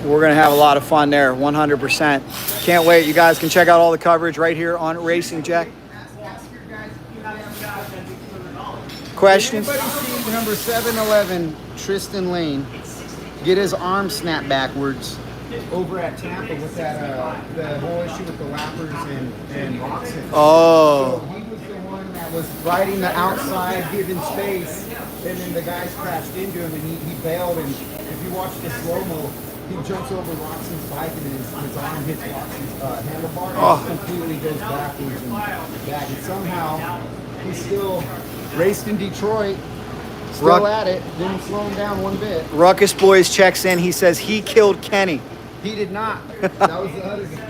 We're going to have a lot of fun there, 100%. Can't wait. You guys can check out all the coverage right here on Racing Jack. Questions? Anybody seen number 711, Tristan Lane, get his arm snapped backwards over at Tampa with that the whole issue with the lappers and Roxon? Oh. So he was the one that was riding the outside, giving space, and then the guys crashed into him and he bailed. And if you watch the slow-mo, he jumps over Roxon's bike and his arm hits Roxon's handlebar and completely goes backwards and back. And somehow he still raced in Detroit, still at it, didn't slow him down one bit. Ruckus Boys checks in. He says he killed Kenny. He did not. That was the other guy.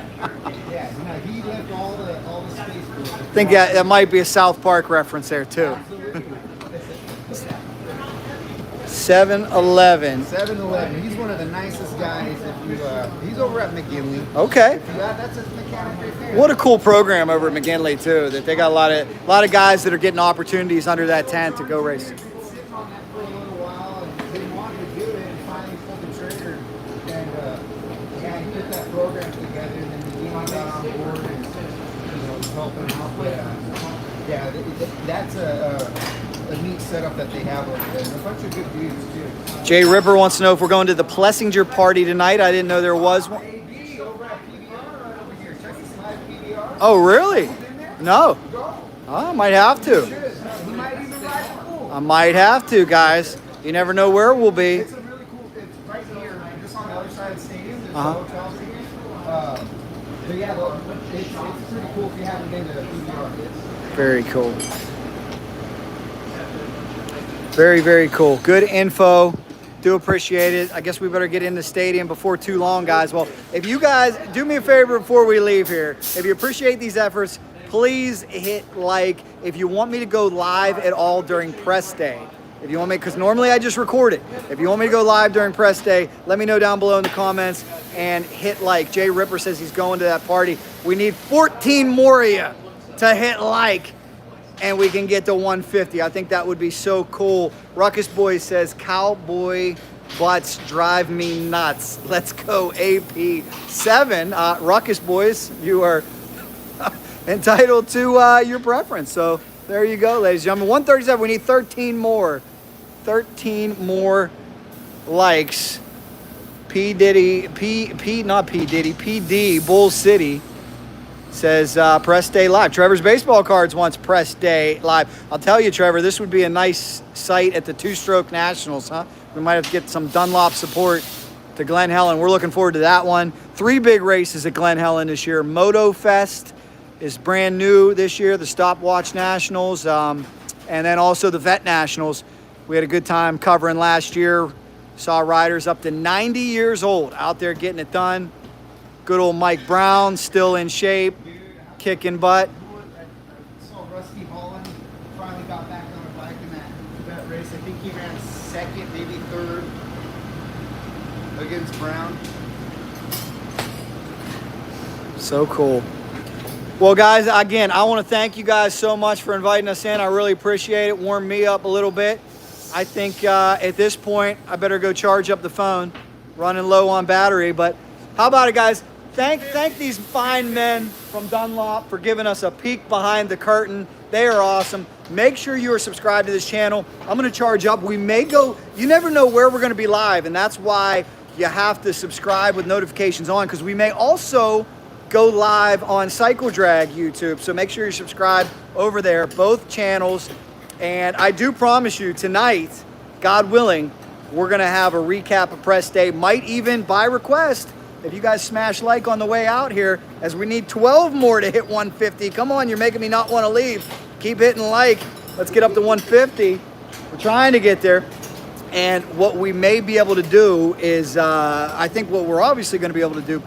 Yeah, no, he left all the space for it. I think that might be a South Park reference there too. 7-Eleven. 7-Eleven. He's one of the nicest guys. If you, he's over at McGinley. Okay. That's a mechanic right there. What a cool program over at McGinley too. That they got a lot of guys that are getting opportunities under that tent to go race. Sitting on that for a little while and didn't want to do it, and finally pulled the trigger. And helping out. But yeah, that's a neat setup that they have over there. And a bunch of good dudes too. Jay Ripper wants to know if we're going to the Plessinger party tonight. I didn't know there was one. AB over at PBR right over here. Texas Live PBR. Oh, really? No. Oh, I might have to. He might even ride the pool. I might have to, guys. You never know where we'll be. It's a really cool. It's right here, just on the other side of the stadium. There's a hotel here. But yeah, it's pretty cool if you haven't been to PBR. Very cool. Very, very cool. Good info. Do appreciate it. I guess we better get in the stadium before too long, guys. Well, if you guys do me a favor before we leave here, if you appreciate these efforts, please hit like. If you want me to go live at all during press day, if you want me, because normally I just record it. If you want me to go live during press day, let me know down below in the comments and hit like. Jay Ripper says he's going to that party. We need 14 more of you to hit like, and we can get to 150. I think that would be so cool. Ruckus Boy says, cowboy butts drive me nuts. Let's go AP7. Ruckus Boys, you are entitled to your preference. So there you go, ladies and gentlemen. 137, we need 13 more. 13 more likes. PD, Bull City says press day live. Trevor's baseball cards wants press day live. I'll tell you, Trevor, this would be a nice sight at the two-stroke nationals, huh? We might have to get some Dunlop support to Glen Helen. We're looking forward to that one. 3 big races at Glen Helen this year. Moto Fest is brand new this year, the Stopwatch Nationals, and then also the Vet Nationals. We had a good time covering last year. Saw riders up to 90 years old out there getting it done. Good old Mike Brown, still in shape, kicking butt. I saw Rusty Holland finally got back on a bike in that race. I think he ran second, maybe third against Brown. So cool. Well, guys, again, I want to thank you guys so much for inviting us in. I really appreciate it. Warmed me up a little bit. I think at this point, I better go charge up the phone. Running low on battery, but how about it, guys? Thank these fine men from Dunlop for giving us a peek behind the curtain. They are awesome. Make sure you are subscribed to this channel. I'm going to charge up. We may go, you never know where we're going to be live, and that's why you have to subscribe with notifications on, because we may also go live on Cycle Drag YouTube. So make sure you're subscribed over there, both channels. And I do promise you tonight, God willing, we're going to have a recap of press day, might even by request. If you guys smash like on the way out here, as we need 12 more to hit 150. Come on, you're making me not want to leave. Keep hitting like. Let's get up to 150. We're trying to get there. And what we may be able to do is, I think what we're obviously going to be able to do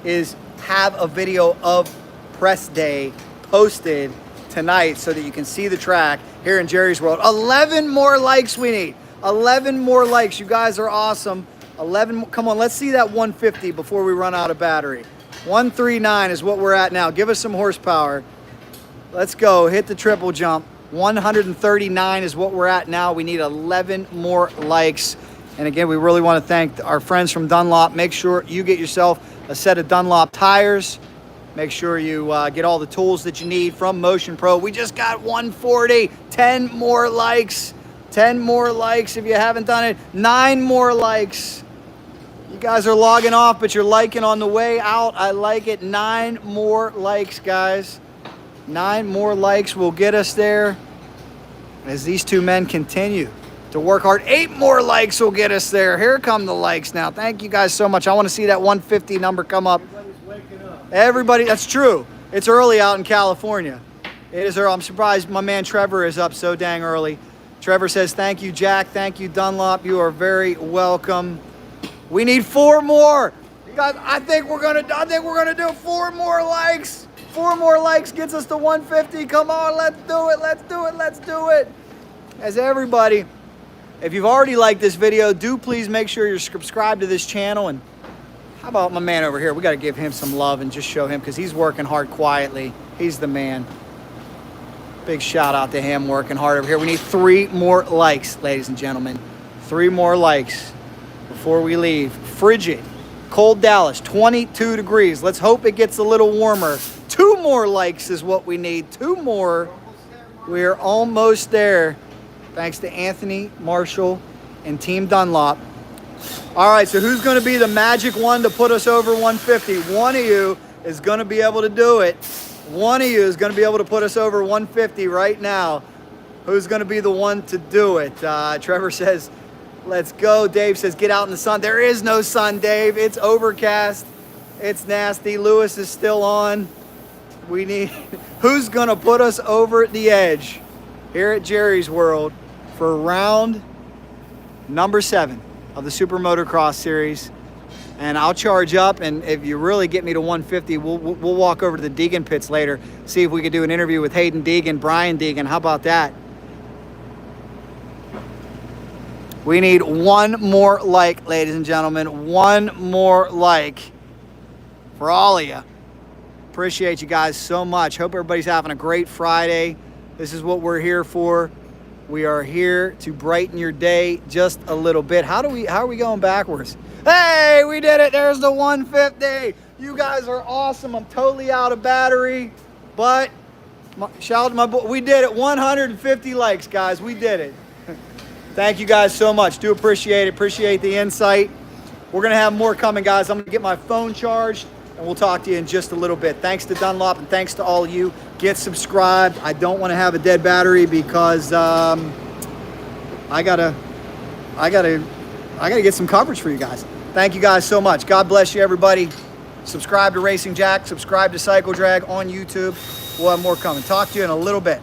is have a video of press day posted tonight so that you can see the track here in Jerry's World. 11 more likes we need. 11 more likes. You guys are awesome. 11, come on, let's see that 150 before we run out of battery. 139 is what we're at now. Give us some horsepower. Let's go, hit the triple jump. 139 is what we're at now. We need 11 more likes. And again, we really want to thank our friends from Dunlop. Make sure you get yourself a set of Dunlop tires. Make sure you get all the tools that you need from Motion Pro. We just got 140, 10 more likes. 10 more likes if you haven't done it. 9 more likes. You guys are logging off, but you're liking on the way out. I like it. 9 more likes, guys. 9 more likes will get us there as these two men continue to work hard. 8 more likes will get us there. Here come the likes now. Thank you guys so much. I want to see that 150 number come up. Everybody's waking up. Everybody, that's true. It's early out in California. It is early. I'm surprised my man Trevor is up so dang early. Trevor says, thank you, Jack. Thank you, Dunlop. You are very welcome. We need 4 more. Guys, I think we're gonna do 4 more likes. 4 more likes gets us to 150. Come on, let's do it. Let's do it. Let's do it. As everybody, if you've already liked this video, do please make sure you're subscribed to this channel. And how about my man over here? We got to give him some love and just show him, because he's working hard quietly. He's the man. Big shout out to him working hard over here. We need 3 more likes, ladies and gentlemen. 3 more likes before we leave. Frigid, cold Dallas, 22 degrees. Let's hope it gets a little warmer. 2 2 more likes is what we need. 2 more. We're almost there. Thanks to Anthony, Marshall, and Team Dunlop. All right, so who's going to be the magic one to put us over 150? One of you is going to be able to do it. One of you is going to be able to put us over 150 right now. Who's going to be the one to do it? Trevor says, let's go. Dave says, get out in the sun. There is no sun, Dave. It's overcast. It's nasty. Lewis is still on. We need, who's going to put us over the edge here at Jerry's World for round number 7 of the Supermotocross series. And I'll charge up, and if you really get me to 150, we'll walk over to the Deegan pits later, see if we could do an interview with Hayden Deegan, Brian Deegan. How about that? We need 1 more like, ladies and gentlemen. 1 more like for all of you. Appreciate you guys so much. Hope everybody's having a great Friday. This is what we're here for. We are here to brighten your day just a little bit. How are we going backwards? Hey, we did it. There's the 150. You guys are awesome. I'm totally out of battery, but shout out to my boy. We did it. 150 likes, guys. We did it. Thank you guys so much. Do appreciate it. Appreciate the insight. We're going to have more coming, guys. I'm going to get my phone charged, and we'll talk to you in just a little bit. Thanks to Dunlop, and thanks to all of you. Get subscribed. I don't want to have a dead battery because I gotta get some coverage for you guys. Thank you guys so much. God bless you, everybody. Subscribe to Racing Jack. Subscribe to Cycle Drag on YouTube. We'll have more coming. Talk to you in a little bit.